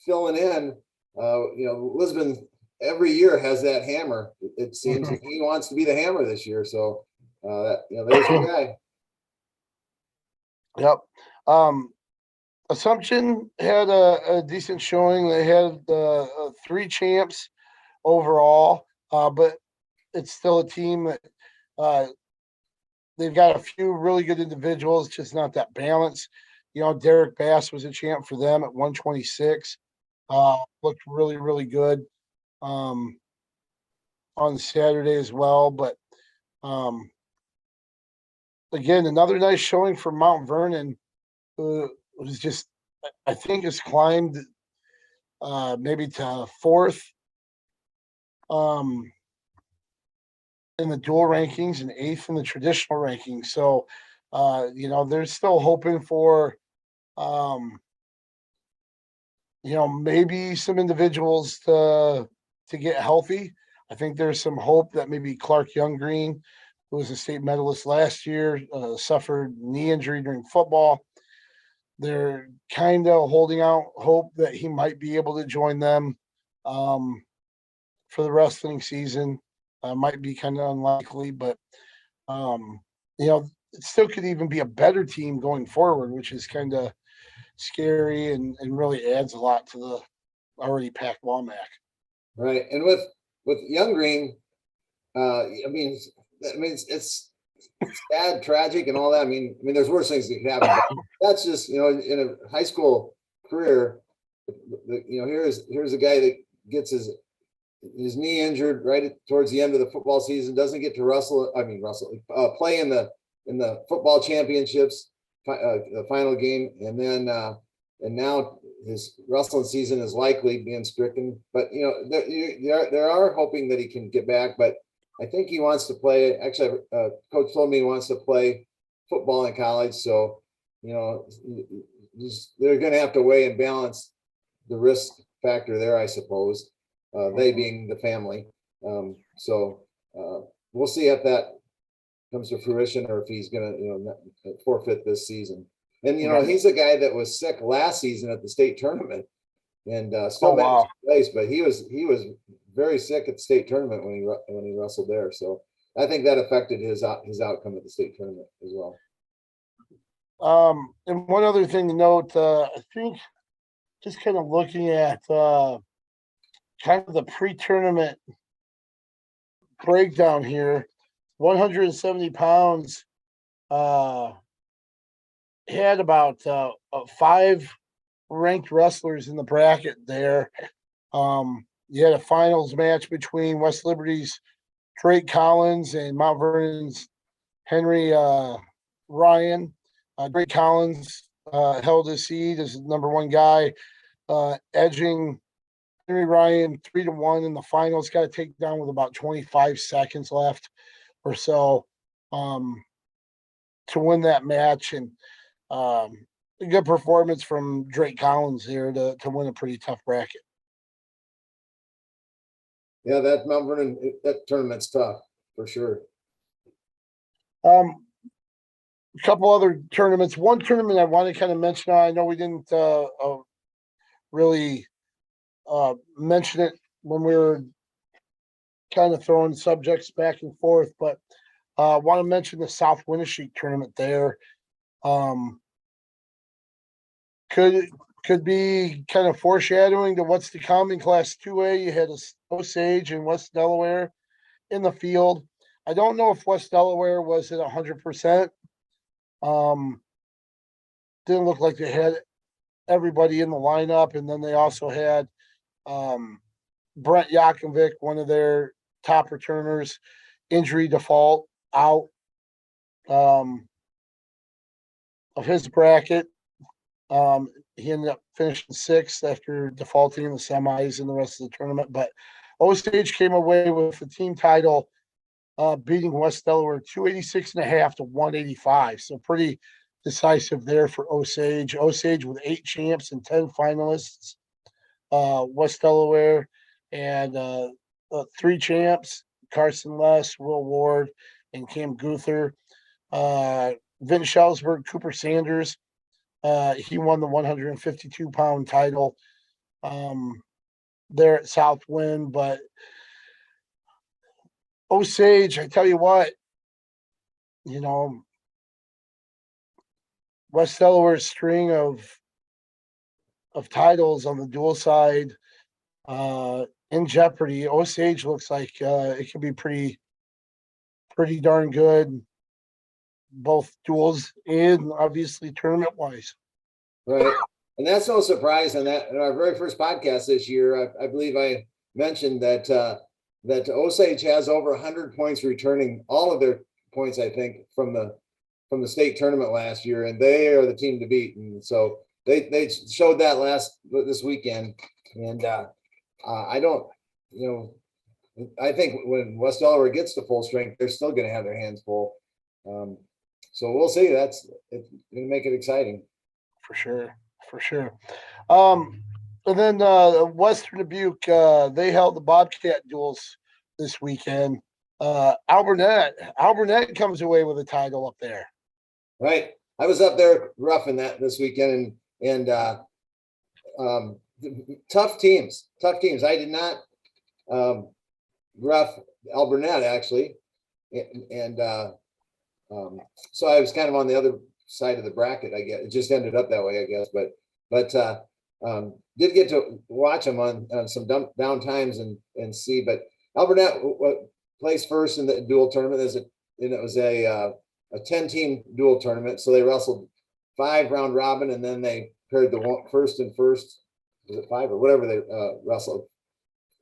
Speaker 2: filling in. Lisbon every year has that hammer. It seems he wants to be the hammer this year. So, there's your guy.
Speaker 1: Yep. Assumption had a decent showing. They had 3 champs overall, but it's still a team that they've got a few really good individuals, just not that balance. Derek Bass was a champ for them at 126. Looked really, really good on Saturday as well. But again, another nice showing for Mount Vernon, who was just, I think, has climbed maybe to 4th in the dual rankings and 8th in the traditional rankings. So, they're still hoping for, maybe some individuals to get healthy. I think there's some hope that maybe Clark Younggreen, who was a state medalist last year, suffered knee injury during football. They're kind of holding out hope that he might be able to join them for the wrestling season. Might be kind of unlikely, but it still could even be a better team going forward, which is kind of scary and really adds a lot to the already packed WAMAC.
Speaker 2: Right. And with Young Green, it's sad, tragic, and all that. I mean, there's worse things that could happen. But that's just, in a high school career, here's a guy that gets his knee injured towards the end of the football season, doesn't get to play in the football championships, the final game, and now his wrestling season is likely being stricken. But they are hoping that he can get back. But I think he wants to play. Actually, coach told me he wants to play football in college. So they're going to have to weigh and balance the risk factor there, I suppose. They being the family. We'll see if that comes to fruition or if he's going to forfeit this season. And he's a guy that was sick last season at the state tournament and still managed to place, but he was very sick at the state tournament when he wrestled there. So I think that affected his outcome at the state tournament as well.
Speaker 1: And one other thing to note, I think just kind of looking at kind of the pre-tournament breakdown here, 170 pounds, had about 5 ranked wrestlers in the bracket there. You had a finals match between West Liberty's Drake Collins and Mount Vernon's Henry Ryan. Drake Collins held his seed as the number 1 guy, edging Henry Ryan 3-1 in the finals. Got to take down with about 25 seconds left or so to win that match. And a good performance from Drake Collins here to win a pretty tough bracket.
Speaker 2: Yeah, that Mount Vernon, that tournament's tough for sure.
Speaker 1: A couple other tournaments. One tournament I want to kind of mention, I know we didn't really mention it when we were kind of throwing subjects back and forth, but I want to mention the South Winneshiek tournament there. Could be kind of foreshadowing to what's to come in Class 2A. You had Osage and West Delaware in the field. I don't know if West Delaware was at 100%. Didn't look like they had everybody in the lineup, and then they also had Brent Yakovic, one of their top returners, injury default out of his bracket. He ended up finishing 6th after defaulting in the semis and the rest of the tournament. But Osage came away with the team title, beating West Delaware 286.5 to 185. So pretty decisive there for Osage. Osage with 8 champs and 10 finalists. West Delaware and 3 champs: Carson Less, Will Ward, and Cam Guther. Vince Schellsberg, Cooper Sanders. He won the 152-pound title there at Southwind. But Osage, I tell you what, West Delaware's string of titles on the dual side in jeopardy. Osage looks like it could be pretty darn good, both duels and obviously tournament wise.
Speaker 2: Right. And that's no surprise. And that in our very first podcast this year, I believe I mentioned that Osage has over 100 points returning all of their points, I think, from the state tournament last year, and they are the team to beat. And so they showed that this weekend. And I think when West Delaware gets to full strength, they're still going to have their hands full. So we'll see. It's going to make it exciting.
Speaker 1: For sure. And then Western Dubuque, they held the Bobcat duels this weekend. Alburnett comes away with a title up there. Right.
Speaker 2: I was up there roughing that this weekend, and tough teams. I did not rough Alburnett actually, and so I was kind of on the other side of the bracket. I guess it just ended up that way, I guess. But Did get to watch them on some down times and see, but Alburnett placed first in the dual tournament. And it was a 10-team dual tournament. So they wrestled 5 round robin, and then they paired the first and first. Was it 5 or whatever they wrestled?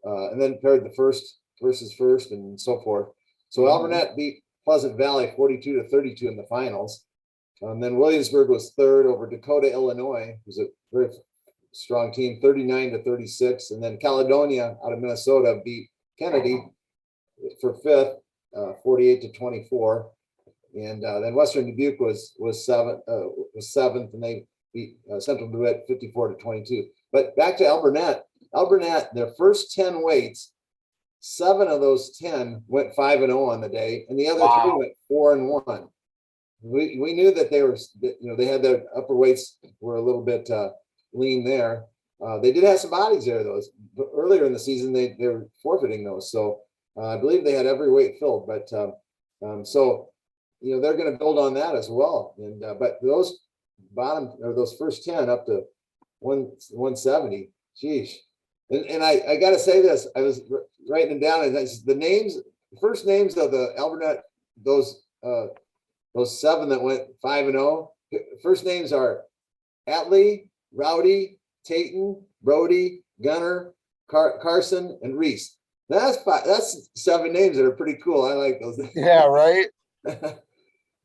Speaker 2: And then paired the first versus first and so forth. So Alburnett beat Pleasant Valley 42-32 in the finals. Then Williamsburg was third over Dakota, Illinois, who's a very strong team, 39-36. And then Caledonia out of Minnesota beat Kennedy for fifth, 48-24. And then Western Dubuque was seventh, and they beat Central DeWitt 54-22. But back to Alburnett, their first 10 weights, 7 of those 10 went 5-0 on the day, and the other 3 went 4-1. We knew that they had their upper weights were a little bit lean there. They did have some bodies there, though. Earlier in the season, they were forfeiting those, so I believe they had every weight filled. But so they're going to build on that as well. And but those those first 10 up to 170, geez. And I got to say this, I was writing them down, and the first names of the Alburnett, those 7 that went 5-0, first names are Atlee, Rowdy, Tayton, Brody, Gunner, Carson, and Reese. That's 7 names that are pretty cool. I like those.
Speaker 1: Yeah, right.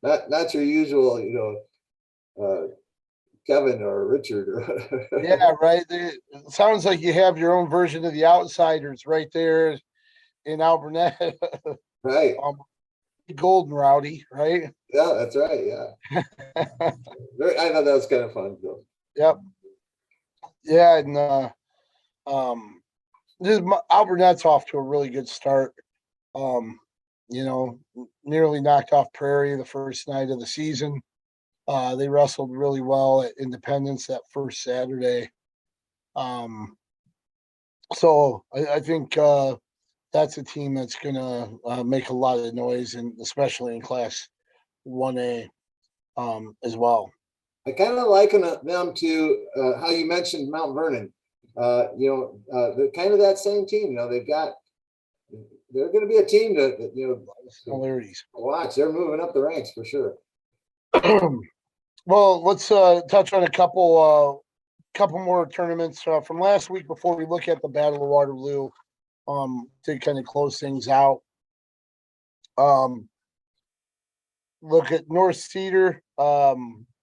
Speaker 2: not your usual, Kevin or Richard or whatever.
Speaker 1: Yeah, right. It sounds like you have your own version of the Outsiders right there in Alburnett.
Speaker 2: Right.
Speaker 1: Golden Rowdy, right?
Speaker 2: Yeah, that's right. Yeah. I thought that was kind of fun though.
Speaker 1: Yep. Yeah, and Alburnett's off to a really good start. Nearly knocked off Prairie the first night of the season. They wrestled really well at Independence that first Saturday. So I think that's a team that's going to make a lot of noise, and especially in Class 1A as well.
Speaker 2: I kind of liken them to how you mentioned Mount Vernon. They're kind of that same team. They're going to be a team that
Speaker 1: similarities.
Speaker 2: Watch. They're moving up the ranks for sure.
Speaker 1: Well, let's touch on a couple more tournaments from last week before we look at the Battle of Waterloo to kind of close things out. Look at North Cedar.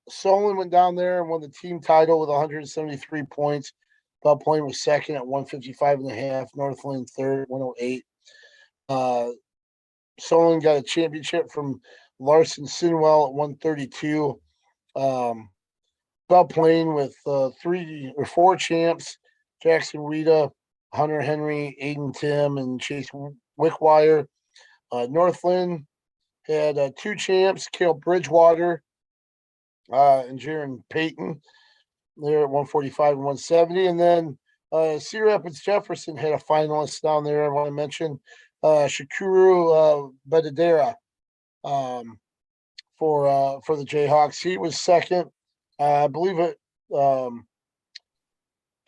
Speaker 1: Solon went down there and won the team title with 173 points. Bell Plain was second at 155.5. Northland third, 108. Solon got a championship from Larson Sinwell at 132. Bell Plain with 3 or 4 champs: Jackson Weta, Hunter Henry, Aiden Tim, and Chase Wickwire. Northland had 2 champs: Cale Bridgewater and Jaron Payton. They're at 145 and 170. And then Cedar Rapids Jefferson had a finalist down there. I want to mention Shakuru Bedadera for the Jayhawks. He was second. I believe it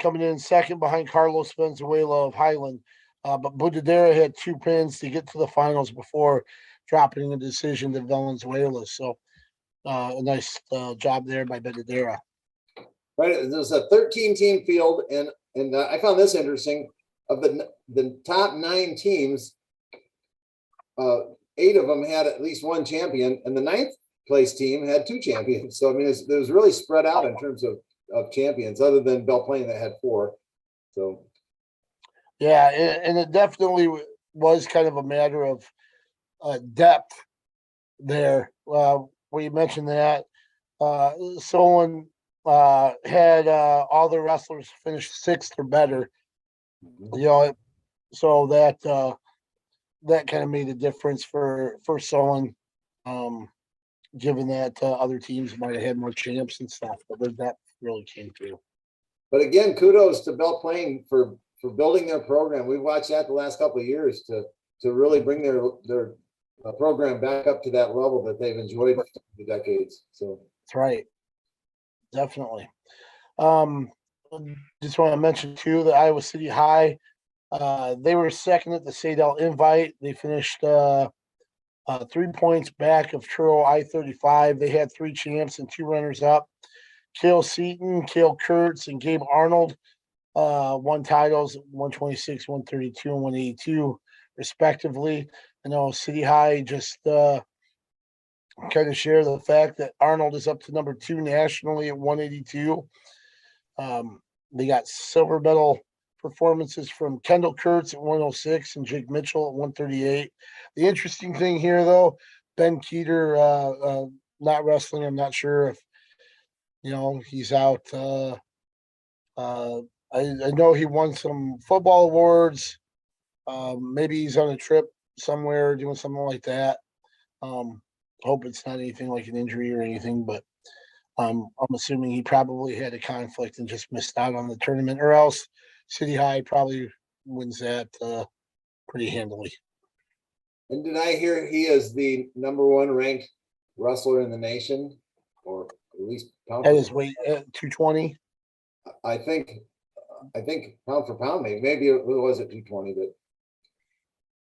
Speaker 1: coming in second behind Carlos Venezuela of Highland. But Budadera had 2 pins to get to the finals before dropping a decision to Valenzuela. So a nice job there by Bedadera.
Speaker 2: Right. There's a 13-team field, and I found this interesting. Of the top 9 teams, 8 of them had at least 1 champion, and the 9th place team had 2 champions. So I mean, it was really spread out in terms of champions, other than Bell Plain that had 4. So
Speaker 1: yeah, and it definitely was kind of a matter of depth there. We mentioned that Solon had all the wrestlers finish 6th or better. So that kind of made a difference for Solon. Given that other teams might have had more champs and stuff, but that really came through.
Speaker 2: But again, kudos to Bell Plain for building their program. We've watched that the last couple of years to really bring their program back up to that level that they've enjoyed for the decades. So
Speaker 1: that's right, definitely. just want to mention too, the Iowa City High, they were second at the Sadell Invite. They finished 3 points back of Truro I-35. They had 3 champs and 2 runners up. Cale Seaton, Cale Kurtz, and Gabe Arnold won titles 126, 132, and 182, respectively. I know City High just kind of share the fact that Arnold is up to number 2 nationally at 182. They got silver medal performances from Kendall Kurtz at 106 and Jake Mitchell at 138. The interesting thing here, though, Ben Keeter not wrestling. I'm not sure if he's out. I know he won some football awards. Maybe he's on a trip somewhere doing something like that. Hope it's not anything like an injury or anything, but I'm assuming he probably had a conflict and just missed out on the tournament, or else City High probably wins that pretty handily.
Speaker 2: And did I hear he is the number 1 ranked wrestler in the nation, or at least
Speaker 1: At his weight at 220?
Speaker 2: I think pound for pound, maybe it was at 220,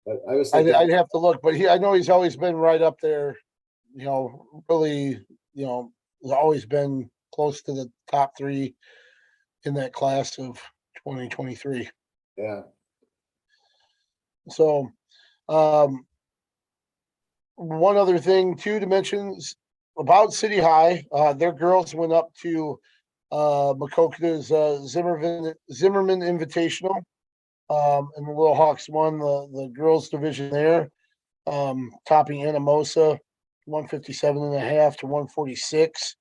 Speaker 2: but I was thinking
Speaker 1: I'd have to look, but I know he's always been right up there. Really, has always been close to the top 3 in that class of 2023.
Speaker 2: Yeah.
Speaker 1: So, one other thing too to mention about City High, their girls went up to Maquoketa's Zimmerman Invitational, and the Little Hawks won the girls division there, topping Anamosa 157.5 to 146.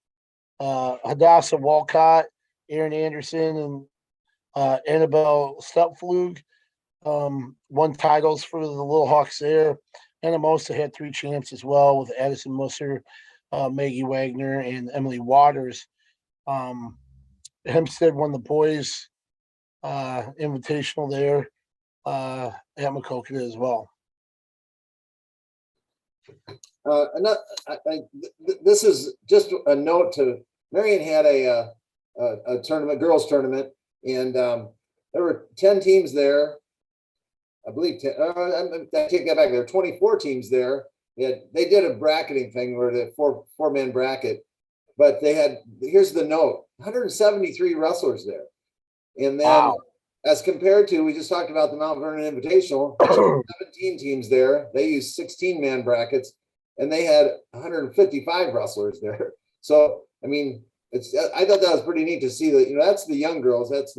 Speaker 1: Hadassah Walcott, Aaron Anderson, and Annabelle Stupflug won titles for the Little Hawks there. Anamosa had 3 champs as well with Addison Musser, Maggie Wagner, and Emily Waters. Hempstead won the boys invitational there at Maquoketa as well.
Speaker 2: This is just a note to Marion had a tournament, girls tournament, and there were 10 teams there. I believe 10. I take that back. There were 24 teams there. They did a bracketing thing where the four-man bracket, but they had, here's the note, 173 wrestlers there. And then
Speaker 1: Wow.
Speaker 2: as compared to, we just talked about the Mount Vernon Invitational, 17 teams there. They used 16-man brackets, and they had 155 wrestlers there. So, I mean, I thought that was pretty neat to see that, that's the young girls. That's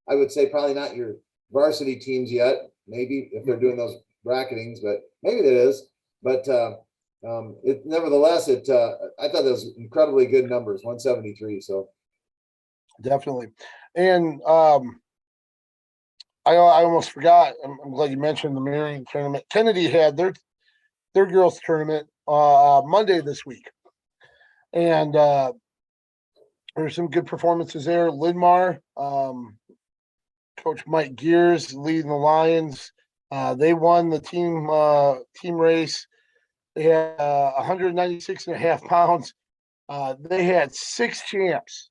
Speaker 2: I would say probably not your varsity teams yet, maybe if they're doing those bracketings, but maybe that is. But nevertheless, I thought that was incredibly good numbers, 173. So
Speaker 1: definitely. And I almost forgot. I'm glad you mentioned the Marion tournament. Kennedy had their girls tournament Monday this week, and there's some good performances there. Linmar, Coach Mike Gears leading the Lions. They won the team race. They had 196.5 pounds. They had 6 champs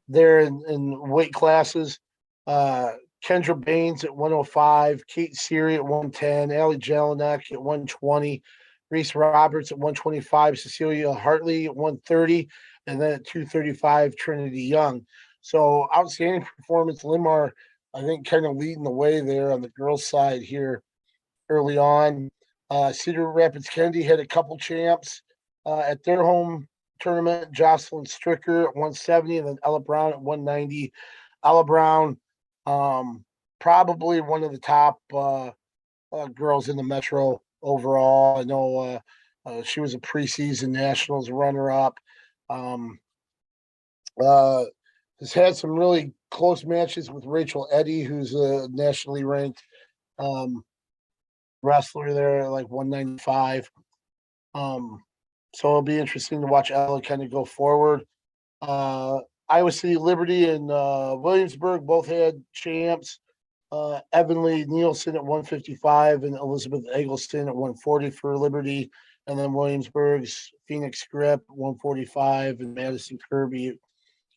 Speaker 1: there in weight classes. Kendra Baines at 105, Kate Siri at 110, Allie Jelinek at 120, Reese Roberts at 125, Cecilia Hartley at 130, and then at 235, Trinity Young. So outstanding performance. Linmar, I think, kind of leading the way there on the girls' side here early on. Cedar Rapids Kennedy had a couple champs at their home tournament. Jocelyn Stricker at 170, and then Ella Brown at 190. Ella Brown, probably one of the top girls in the Metro overall. I know she was a preseason nationals runner-up. Has had some really close matches with Rachel Eddy, who's a nationally ranked wrestler there, like 195. So it'll be interesting to watch Ella kind of go forward. Iowa City Liberty and Williamsburg both had champs. Evanly Nielsen at 155 and Elizabeth Eggleston at 140 for Liberty. And then Williamsburg's Phoenix Grip 145 and Madison Kirby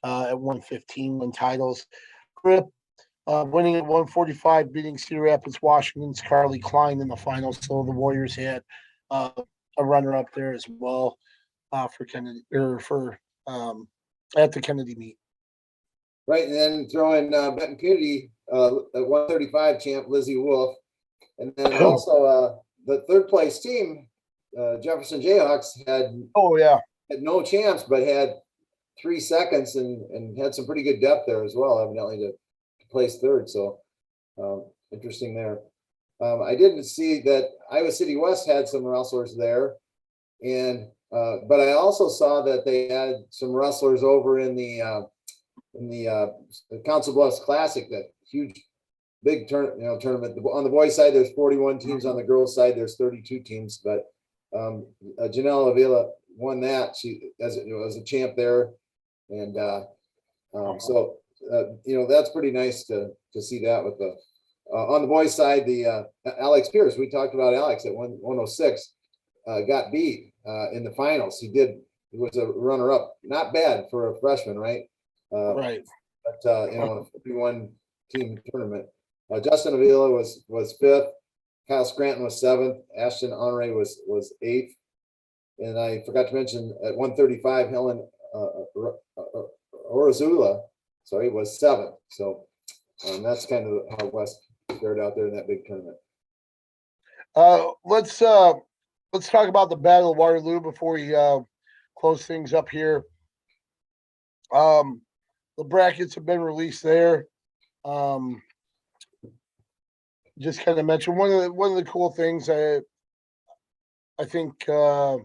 Speaker 1: at 115, win titles. Grip winning at 145, beating Cedar Rapids, Washington's Carly Klein in the finals. So the Warriors had a runner-up there as well for Kennedy at the Kennedy meet.
Speaker 2: Right, and then throw in Benton Community at 135 champ Lizzie Wolf, and then also the third place team, Jefferson Jayhawks had no chance, but had 3 seconds and had some pretty good depth there as well, evidently to place third. So interesting there. I didn't see that Iowa City West had some wrestlers there, and but I also saw that they had some wrestlers over in the Council Bluffs Classic, that huge big tournament. On the boys' side, there's 41 teams. On the girls' side, there's 32 teams. But Janelle Avila won that. She as a champ there, and so that's pretty nice to see that with the on the boys' side. The Alex Pierce, we talked about Alex at 106, got beat in the finals. He was a runner-up. Not bad for a freshman, right?
Speaker 1: Right.
Speaker 2: But a 51 team tournament. Justin Avila was fifth. Kyle Scranton was seventh. Ashton Honore was eighth. And I forgot to mention at 135, Helen Orazula, was seventh. So that's kind of how West fared out there in that big tournament.
Speaker 1: Let's talk about the Battle of Waterloo before we close things up here. The brackets have been released there. Just kind of mention one of the cool things I think the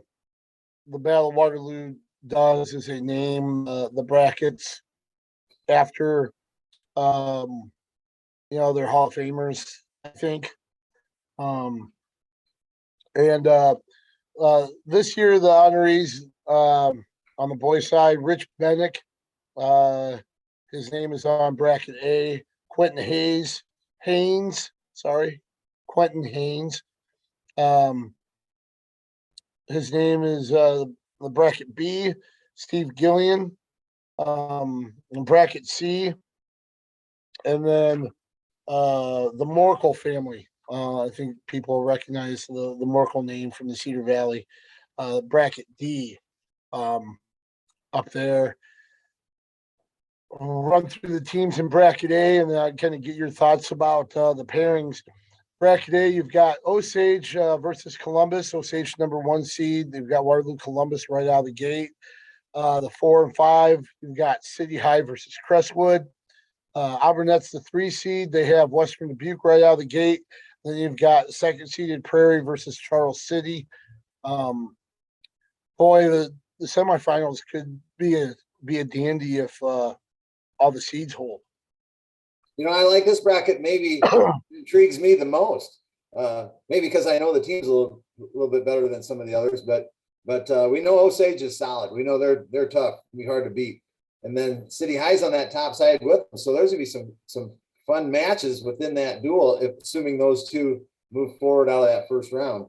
Speaker 1: Battle of Waterloo does is they name the brackets after their Hall of Famers, I think. And this year the honorees on the boys' side, Rich Bennick. His name is on bracket A. Quentin Haynes. His name is the bracket B. Steve Gillian. In bracket C, and then the Morkel family. I think people recognize the Morkel name from the Cedar Valley. Bracket D, up there. We'll run through the teams in bracket A, and then I kind of get your thoughts about the pairings. Bracket A, you've got Osage versus Columbus. Osage number 1 seed. They've got Waterloo Columbus right out of the gate. The 4 and 5, you've got City High versus Crestwood. Auburnette's the 3 seed. They have Western Dubuque right out of the gate. Then you've got 2nd seeded Prairie versus Charles City. Boy, the semifinals could be a dandy if all the seeds hold.
Speaker 2: I like this bracket. Maybe intrigues me the most. Maybe because I know the team's a little bit better than some of the others, but we know Osage is solid. We know they're tough, be hard to beat. And then City High's on that top side with them. So there's gonna be some fun matches within that duel, assuming those two move forward out of that first round.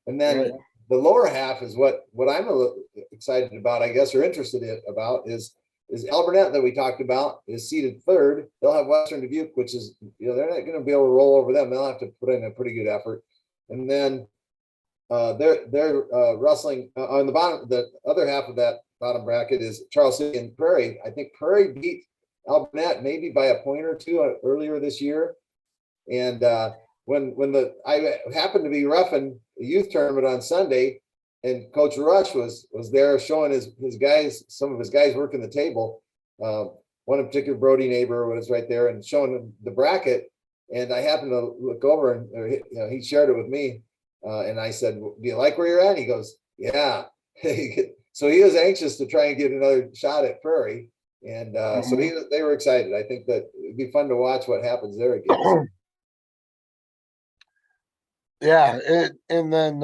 Speaker 2: And then the lower half is what I'm a little excited about, I guess, or interested about is Alburnett that we talked about is seeded 3rd. They'll have Western Dubuque, which is, they're not going to be able to roll over them. They'll have to put in a pretty good effort. And then they're wrestling on the bottom. The other half of that bottom bracket is Charles City and Prairie. I think Prairie beat Alburnett maybe by a point or two earlier this year. And I happened to be roughing a youth tournament on Sunday, and Coach Rush was there showing his guys, some of his guys working the table. One in particular, Brody Neighbor, was right there and showing them the bracket. And I happened to look over and he shared it with me. And I said, "Do you like where you're at?" He goes, "Yeah." So he was anxious to try and get another shot at Prairie. And so they were excited. I think that it'd be fun to watch what happens there again.
Speaker 1: Yeah. And then,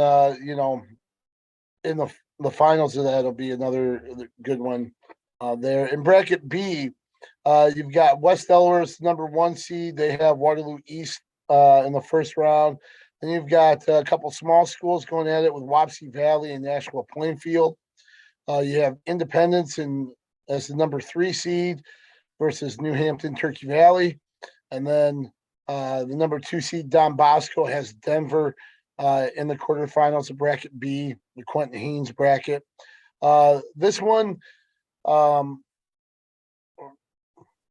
Speaker 1: in the finals of that will be another good one there. In bracket B, you've got West Delaware's number 1 seed. They have Waterloo East in the first round. Then you've got a couple small schools going at it with Wapsie Valley and Nashua Plainfield. You have Independence and as the number 3 seed versus New Hampton Turkey Valley. And then the number 2 seed Don Bosco has Denver in the quarterfinals of bracket B, the Quentin Haynes bracket. This one,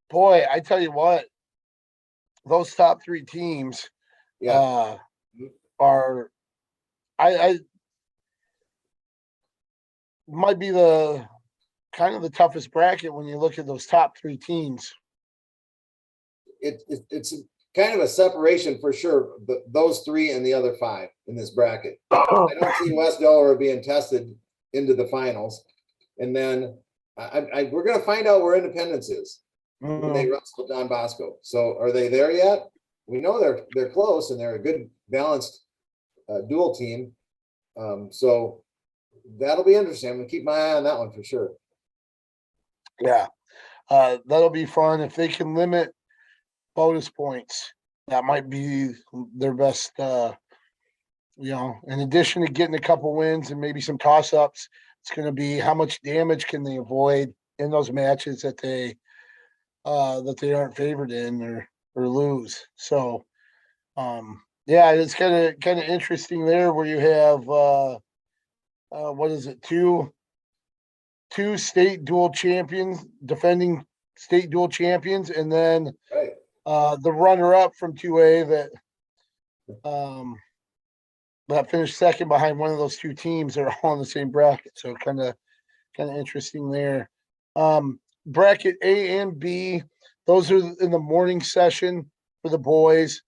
Speaker 1: boy, I tell you what, those top 3 teams are, I might be the kind of the toughest bracket when you look at those top 3 teams.
Speaker 2: It's kind of a separation for sure. Those 3 and the other 5 in this bracket. I don't see West Delaware being tested into the finals, and then we're going to find out where Independence is when they wrestle Don Bosco. So are they there yet? We know they're close and they're a good balanced dual team. So that'll be interesting. I'm going to keep my eye on that one for sure.
Speaker 1: Yeah, that'll be fun if they can limit bonus points. That might be their best. In addition to getting a couple wins and maybe some toss-ups, it's going to be how much damage can they avoid in those matches that they aren't favored in or lose. So, it's kind of interesting there where you have what is it, two state dual champions, defending state dual champions, and then the runner-up from 2A that finished second behind one of those 2 teams that are all in the same bracket. So kind of interesting there. Bracket A and B, those are in the morning session for the boys.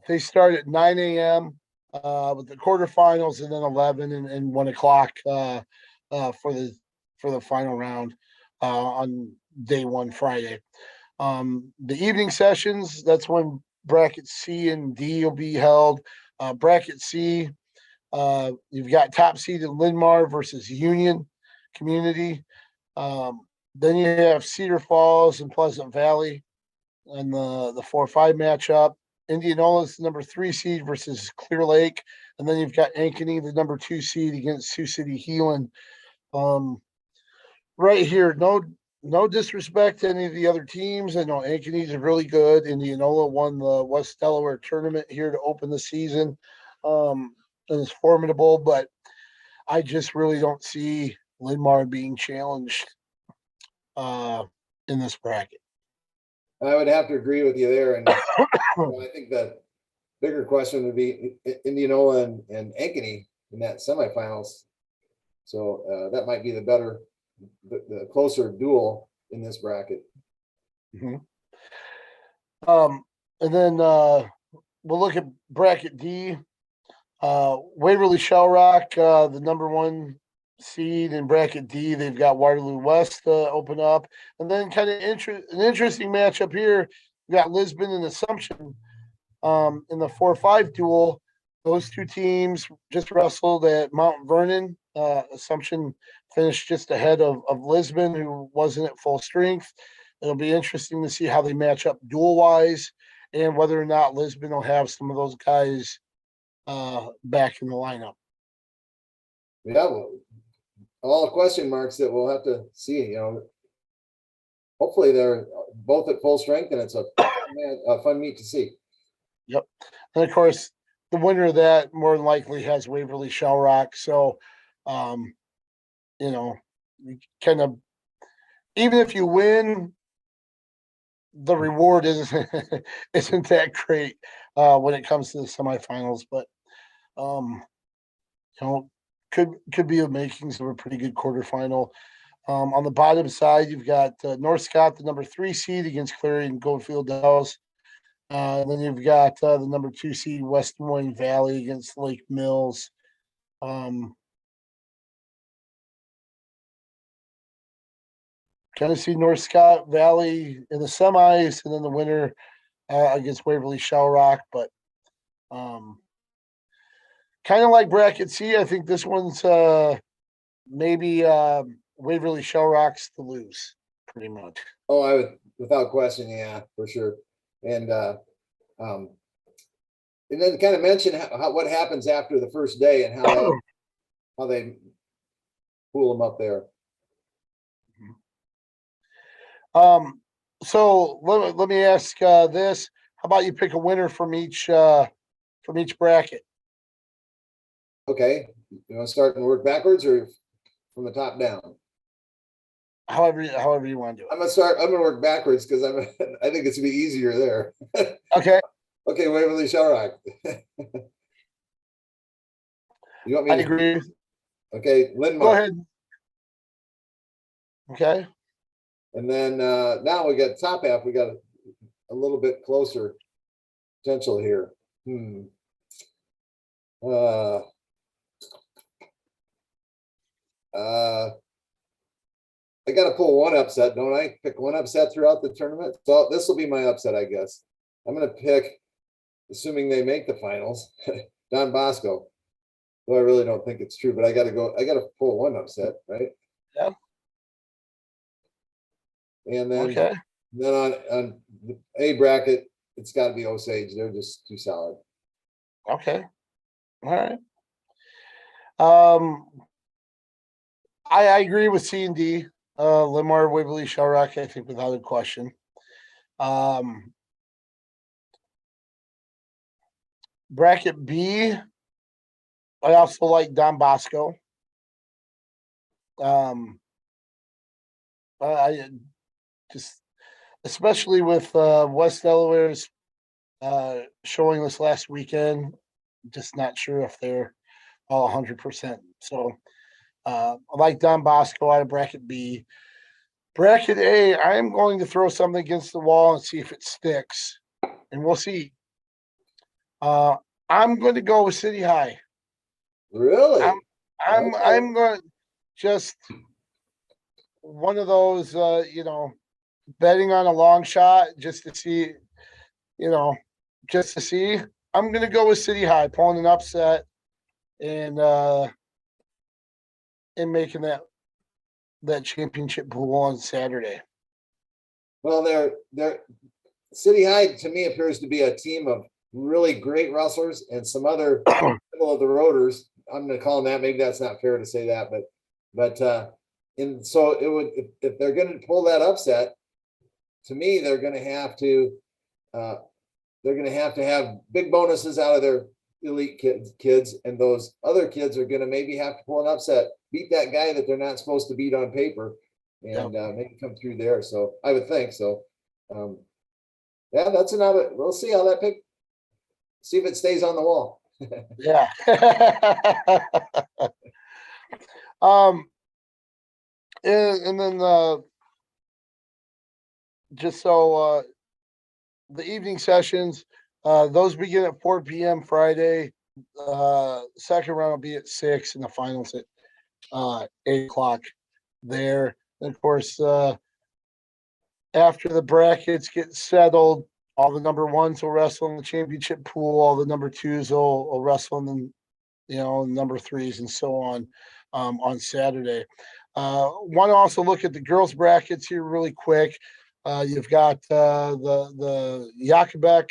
Speaker 1: They start at 9 a.m. With the quarterfinals, and then 11 and 1 o'clock for the final round on day 1 Friday. The evening sessions, that's when bracket C and D will be held. Bracket C, you've got top seeded Linn-Mar versus Union Community. Then you have Cedar Falls and Pleasant Valley and the 4-5 matchup. Indianola's the number 3 seed versus Clear Lake. And then you've got Ankeny, the number 2 seed against Sioux City Heelan. Right here, no disrespect to any of the other teams. I know Ankeny's are really good. Indianola won the West Delaware tournament here to open the season. And it's formidable, but I just really don't see Linn-Mar being challenged in this bracket.
Speaker 2: I would have to agree with you there. And I think the bigger question would be Indianola and Ankeny in that semifinals. So that might be the closer duel in this bracket.
Speaker 1: Mm-hmm. And then we'll look at bracket D. Waverly Shell Rock, the number 1 seed in bracket D. They've got Waterloo West open up. And then kind of an interesting matchup here. You got Lisbon and Assumption in the 4-5 duel. Those 2 teams just wrestled at Mount Vernon. Assumption finished just ahead of Lisbon, who wasn't at full strength. It'll be interesting to see how they match up duel-wise and whether or not Lisbon will have some of those guys back in the lineup.
Speaker 2: Yeah, well, all the question marks that we'll have to see. Hopefully they're both at full strength and it's a fun meet to see.
Speaker 1: Yep. And of course, the winner of that more than likely has Waverly Shell Rock. So, you kind of, even if you win, the reward isn't that great when it comes to the semifinals. But, could be the makings of a pretty good quarterfinal. On the bottom side, you've got North Scott, the number 3 seed against Clary and Goldfield Dells. And then you've got the number 2 seed West Des Moines Valley against Lake Mills. Kind of see North Scott Valley in the semis, and then the winner against Waverly Shell Rock. But kind of like bracket C, I think this one's maybe Waverly Shell Rock's to lose, pretty much.
Speaker 2: Oh, I would, without question, yeah, for sure. And then kind of mention what happens after the first day and how they pool them up there.
Speaker 1: So let me ask this. How about you pick a winner from each bracket?
Speaker 2: Okay, you want to start and work backwards or from the top down?
Speaker 1: However you want to do
Speaker 2: I'm gonna work backwards because I think it's gonna be easier there.
Speaker 1: it. Okay.
Speaker 2: Okay, Waverly Shellrock. You want me
Speaker 1: I
Speaker 2: to?
Speaker 1: agree.
Speaker 2: Okay, Linmark.
Speaker 1: Go ahead. Okay.
Speaker 2: And then now we got top half. We got a little bit closer potential here. I got to pull one upset, don't I? Pick one upset throughout the tournament. So this will be my upset, I guess. I'm going to pick, assuming they make the finals, Don Bosco. Though I really don't think it's true, but I got to pull one upset, right?
Speaker 1: Yeah.
Speaker 2: And then,
Speaker 1: Okay.
Speaker 2: then on the A bracket, it's got to be Osage. They're just too solid.
Speaker 1: Okay. All right. I agree with C and D. Limar, Waverly, Shellrock, I think without a question. Bracket B, I also like Don Bosco. I just, especially with West Delaware's showing this last weekend, just not sure if they're all 100%. So I like Don Bosco out of bracket B. Bracket A, I am going to throw something against the wall and see if it sticks, and we'll see. I'm going to go with City High.
Speaker 2: Really?
Speaker 1: I'm going just one of those, betting on a long shot just to see, just to see. I'm going to go with City High, pulling an upset and making that championship pool on Saturday.
Speaker 2: Well, they're City High to me appears to be a team of really great wrestlers and some other middle of the roaders. I'm going to call them that. Maybe that's not fair to say that, and so it would if they're going to pull that upset. To me, they're going to have to have big bonuses out of their elite kids, and those other kids are going to maybe have to pull an upset, beat that guy that they're not supposed to beat on paper, and maybe come through there. So I would think so. Yeah, that's another. We'll see how that pick. See if it stays on the wall.
Speaker 1: Yeah. And then just so the evening sessions, those begin at 4 p.m. Friday. Second round will be at 6, and the finals at 8 o'clock there. And of course, after the brackets get settled, all the number ones will wrestle in the championship pool. All the number twos will wrestle in the, number threes and so on Saturday. Want to also look at the girls brackets here really quick. You've got the Yakubek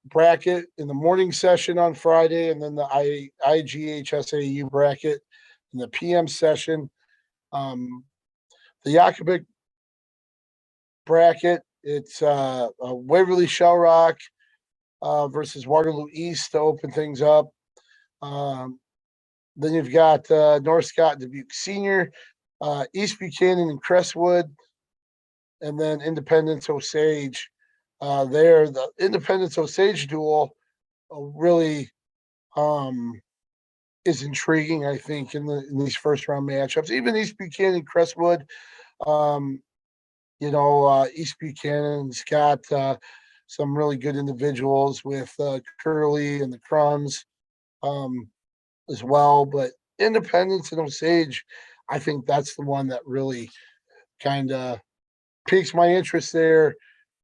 Speaker 1: bracket in the morning session on Friday, and then the IGHSAU bracket in the PM session. The Yakubek bracket, it's Waverly Shellrock versus Waterloo East to open things up. Then you've got North Scott Dubuque Senior, East Buchanan and Crestwood, and then Independence Osage. There, the Independence Osage duel really is intriguing, I think, in these first round matchups. Even East Buchanan and Crestwood, East Buchanan's got some really good individuals with Curly and the Crumbs as well. But Independence and Osage, I think that's the one that really kind of piques my interest there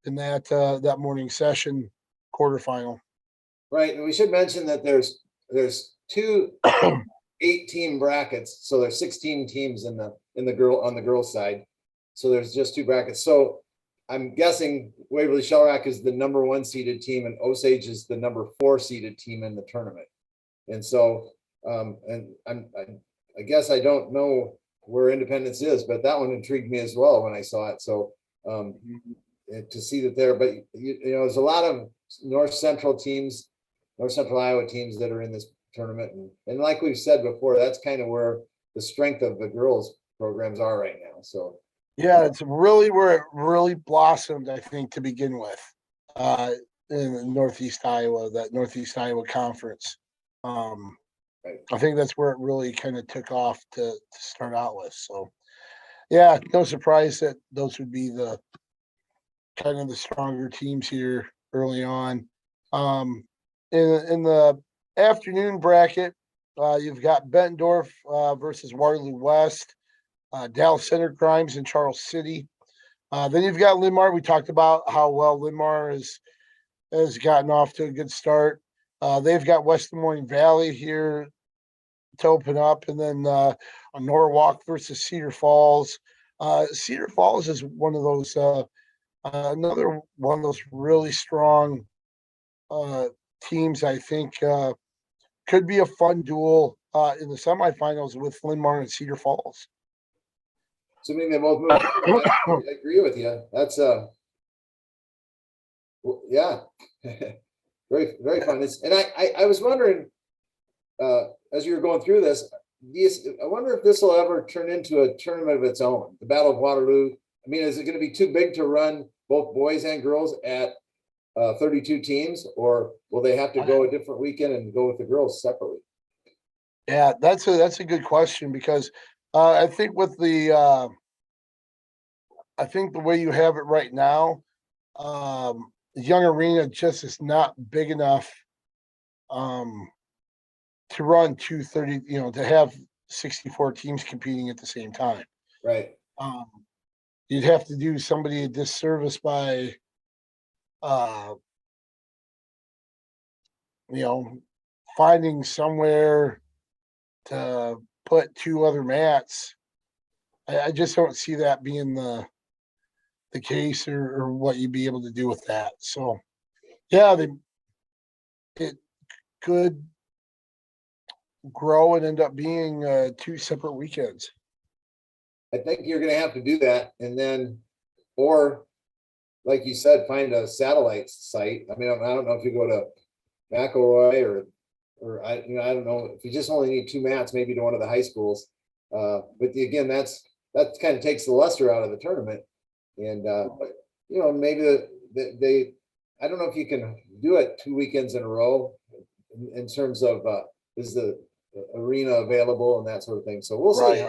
Speaker 1: in that morning session quarterfinal.
Speaker 2: Right, and we should mention that there's two 8-team brackets, so there's 16 teams on the girls side. So there's just two brackets. So I'm guessing Waverly Shellrock is the number 1 seeded team, and Osage is the number 4 seeded team in the tournament. And so, and I guess I don't know where Independence is, but that one intrigued me as well when I saw it. So to see that there, but you know, there's a lot of North Central Iowa teams that are in this tournament. And like we've said before, that's kind of where the strength of the girls programs are right now. So
Speaker 1: Yeah, it's really where it really blossomed, I think, to begin with, in Northeast Iowa, that Northeast Iowa Conference.
Speaker 2: right.
Speaker 1: I think that's where it really kind of took off to start out with. So, yeah, no surprise that those would be the kind of the stronger teams here early on. In the afternoon bracket, you've got Bettendorf versus Waterloo West, Dallas Center Crimes in Charles City. Then you've got Linmar. We talked about how well Linmar has gotten off to a good start. They've got West Des Moines Valley here to open up, and then Norwalk versus Cedar Falls. Cedar Falls is one of those another one of those really strong teams. I think could be a fun duel in the semifinals with Linmar and Cedar Falls.
Speaker 2: Assuming they both move forward, I agree with you. That's yeah, very very fun. And I was wondering as you were going through this, I wonder if this will ever turn into a tournament of its own. The Battle of Waterloo. I mean, is it going to be too big to run both boys and girls at 32 teams, or will they have to go a different weekend and go with the girls separately?
Speaker 1: Yeah, that's a good question because I think with the I think the way you have it right now, the young arena just is not big enough to run 230. You know, to have 64 teams competing at the same time.
Speaker 2: Right.
Speaker 1: Um, you'd have to do somebody a disservice by, you know, finding somewhere to put two other mats. I just don't see that being the case or what you'd be able to do with that. So, yeah, it could grow and end up being two separate weekends.
Speaker 2: I think you're going to have to do that, and then, or like you said, find a satellite site. I mean, I don't know if you go to McElroy or I don't know if you just only need two mats, maybe to one of the high schools. But again, that kind of takes the luster out of the tournament. And but, you know, maybe they I don't know if you can do it 2 weekends in a row in terms of is the arena available and that sort of thing. So we'll see.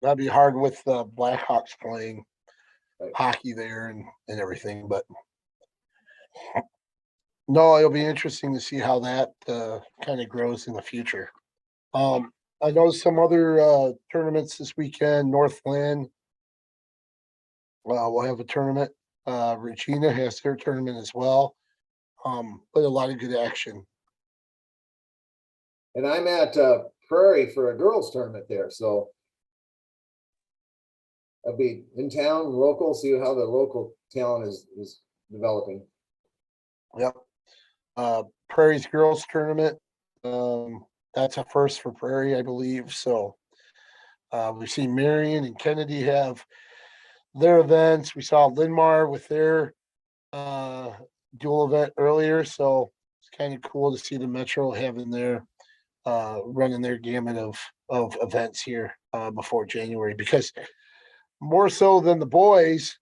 Speaker 1: That'd be hard with the Blackhawks playing
Speaker 2: Right.
Speaker 1: hockey there and everything, but no, it'll be interesting to see how that kind of grows in the future. I know some other tournaments this weekend. Northland will have a tournament. Regina has their tournament as well. But a lot of good action.
Speaker 2: And I'm at Prairie for a girls tournament there, so I'll be in town, local, see how the local talent is developing.
Speaker 1: Yep. Prairie's girls tournament. That's a first for Prairie, I believe. So we've seen Marion and Kennedy have their events. We saw Linmar with their dual event earlier. So it's kind of cool to see the Metro having their running their gamut of events here before January, because more so than the boys,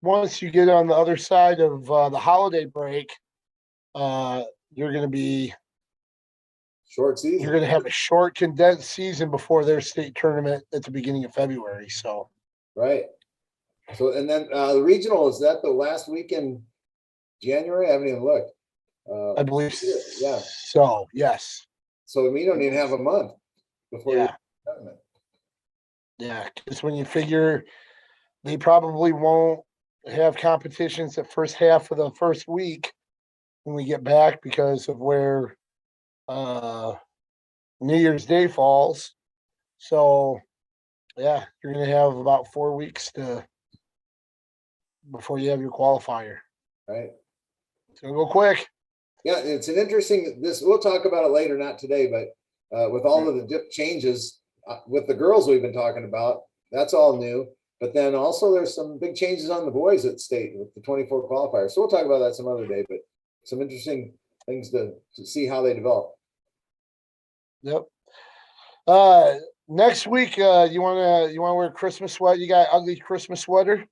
Speaker 1: once you get on the other side of the holiday break, you're going to be
Speaker 2: short season.
Speaker 1: You're going to have a short, condensed season before their state tournament at the beginning of February. So,
Speaker 2: right. So, and then the regional, is that the last week in January? I haven't even looked.
Speaker 1: I believe,
Speaker 2: yeah.
Speaker 1: So, yes.
Speaker 2: So we don't even have a month before.
Speaker 1: Yeah. Yeah, because when you figure they probably won't have competitions the first half of the first week when we get back because of where New Year's Day falls. So, yeah, you're going to have about 4 weeks before you have your qualifier.
Speaker 2: Right.
Speaker 1: It's going to go quick.
Speaker 2: Yeah, it's an interesting, we'll talk about it later, not today, but with all of the dip changes, with the girls we've been talking about, that's all new. But then also there's some big changes on the boys at state with the 24 qualifiers. So we'll talk about that some other day, but some interesting things to see how they develop.
Speaker 1: Yep. Next week, you wanna wear a Christmas sweater? You got ugly Christmas sweater?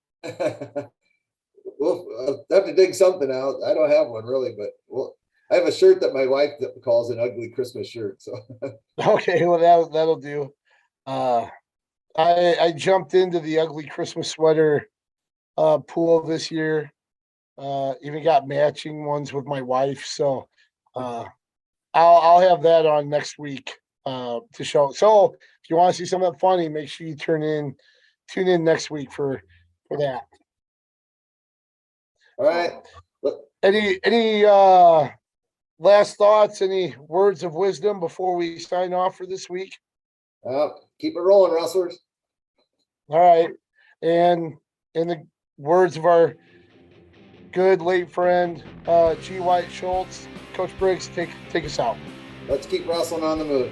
Speaker 2: We'll have to dig something out. I don't have one really, but I have a shirt that my wife calls an ugly Christmas shirt. So
Speaker 1: Okay, well that'll do. I jumped into the ugly Christmas sweater pool this year. Even got matching ones with my wife. So I'll have that on next week to show. So if you want to see something funny, make sure you tune in next week for that.
Speaker 2: all right.
Speaker 1: Any last thoughts, any words of wisdom before we sign off for this week?
Speaker 2: Keep it rolling, wrestlers.
Speaker 1: All right. And in the words of our good late friend, G. White Schultz, Coach Briggs, take us out.
Speaker 2: Let's keep wrestling on the move.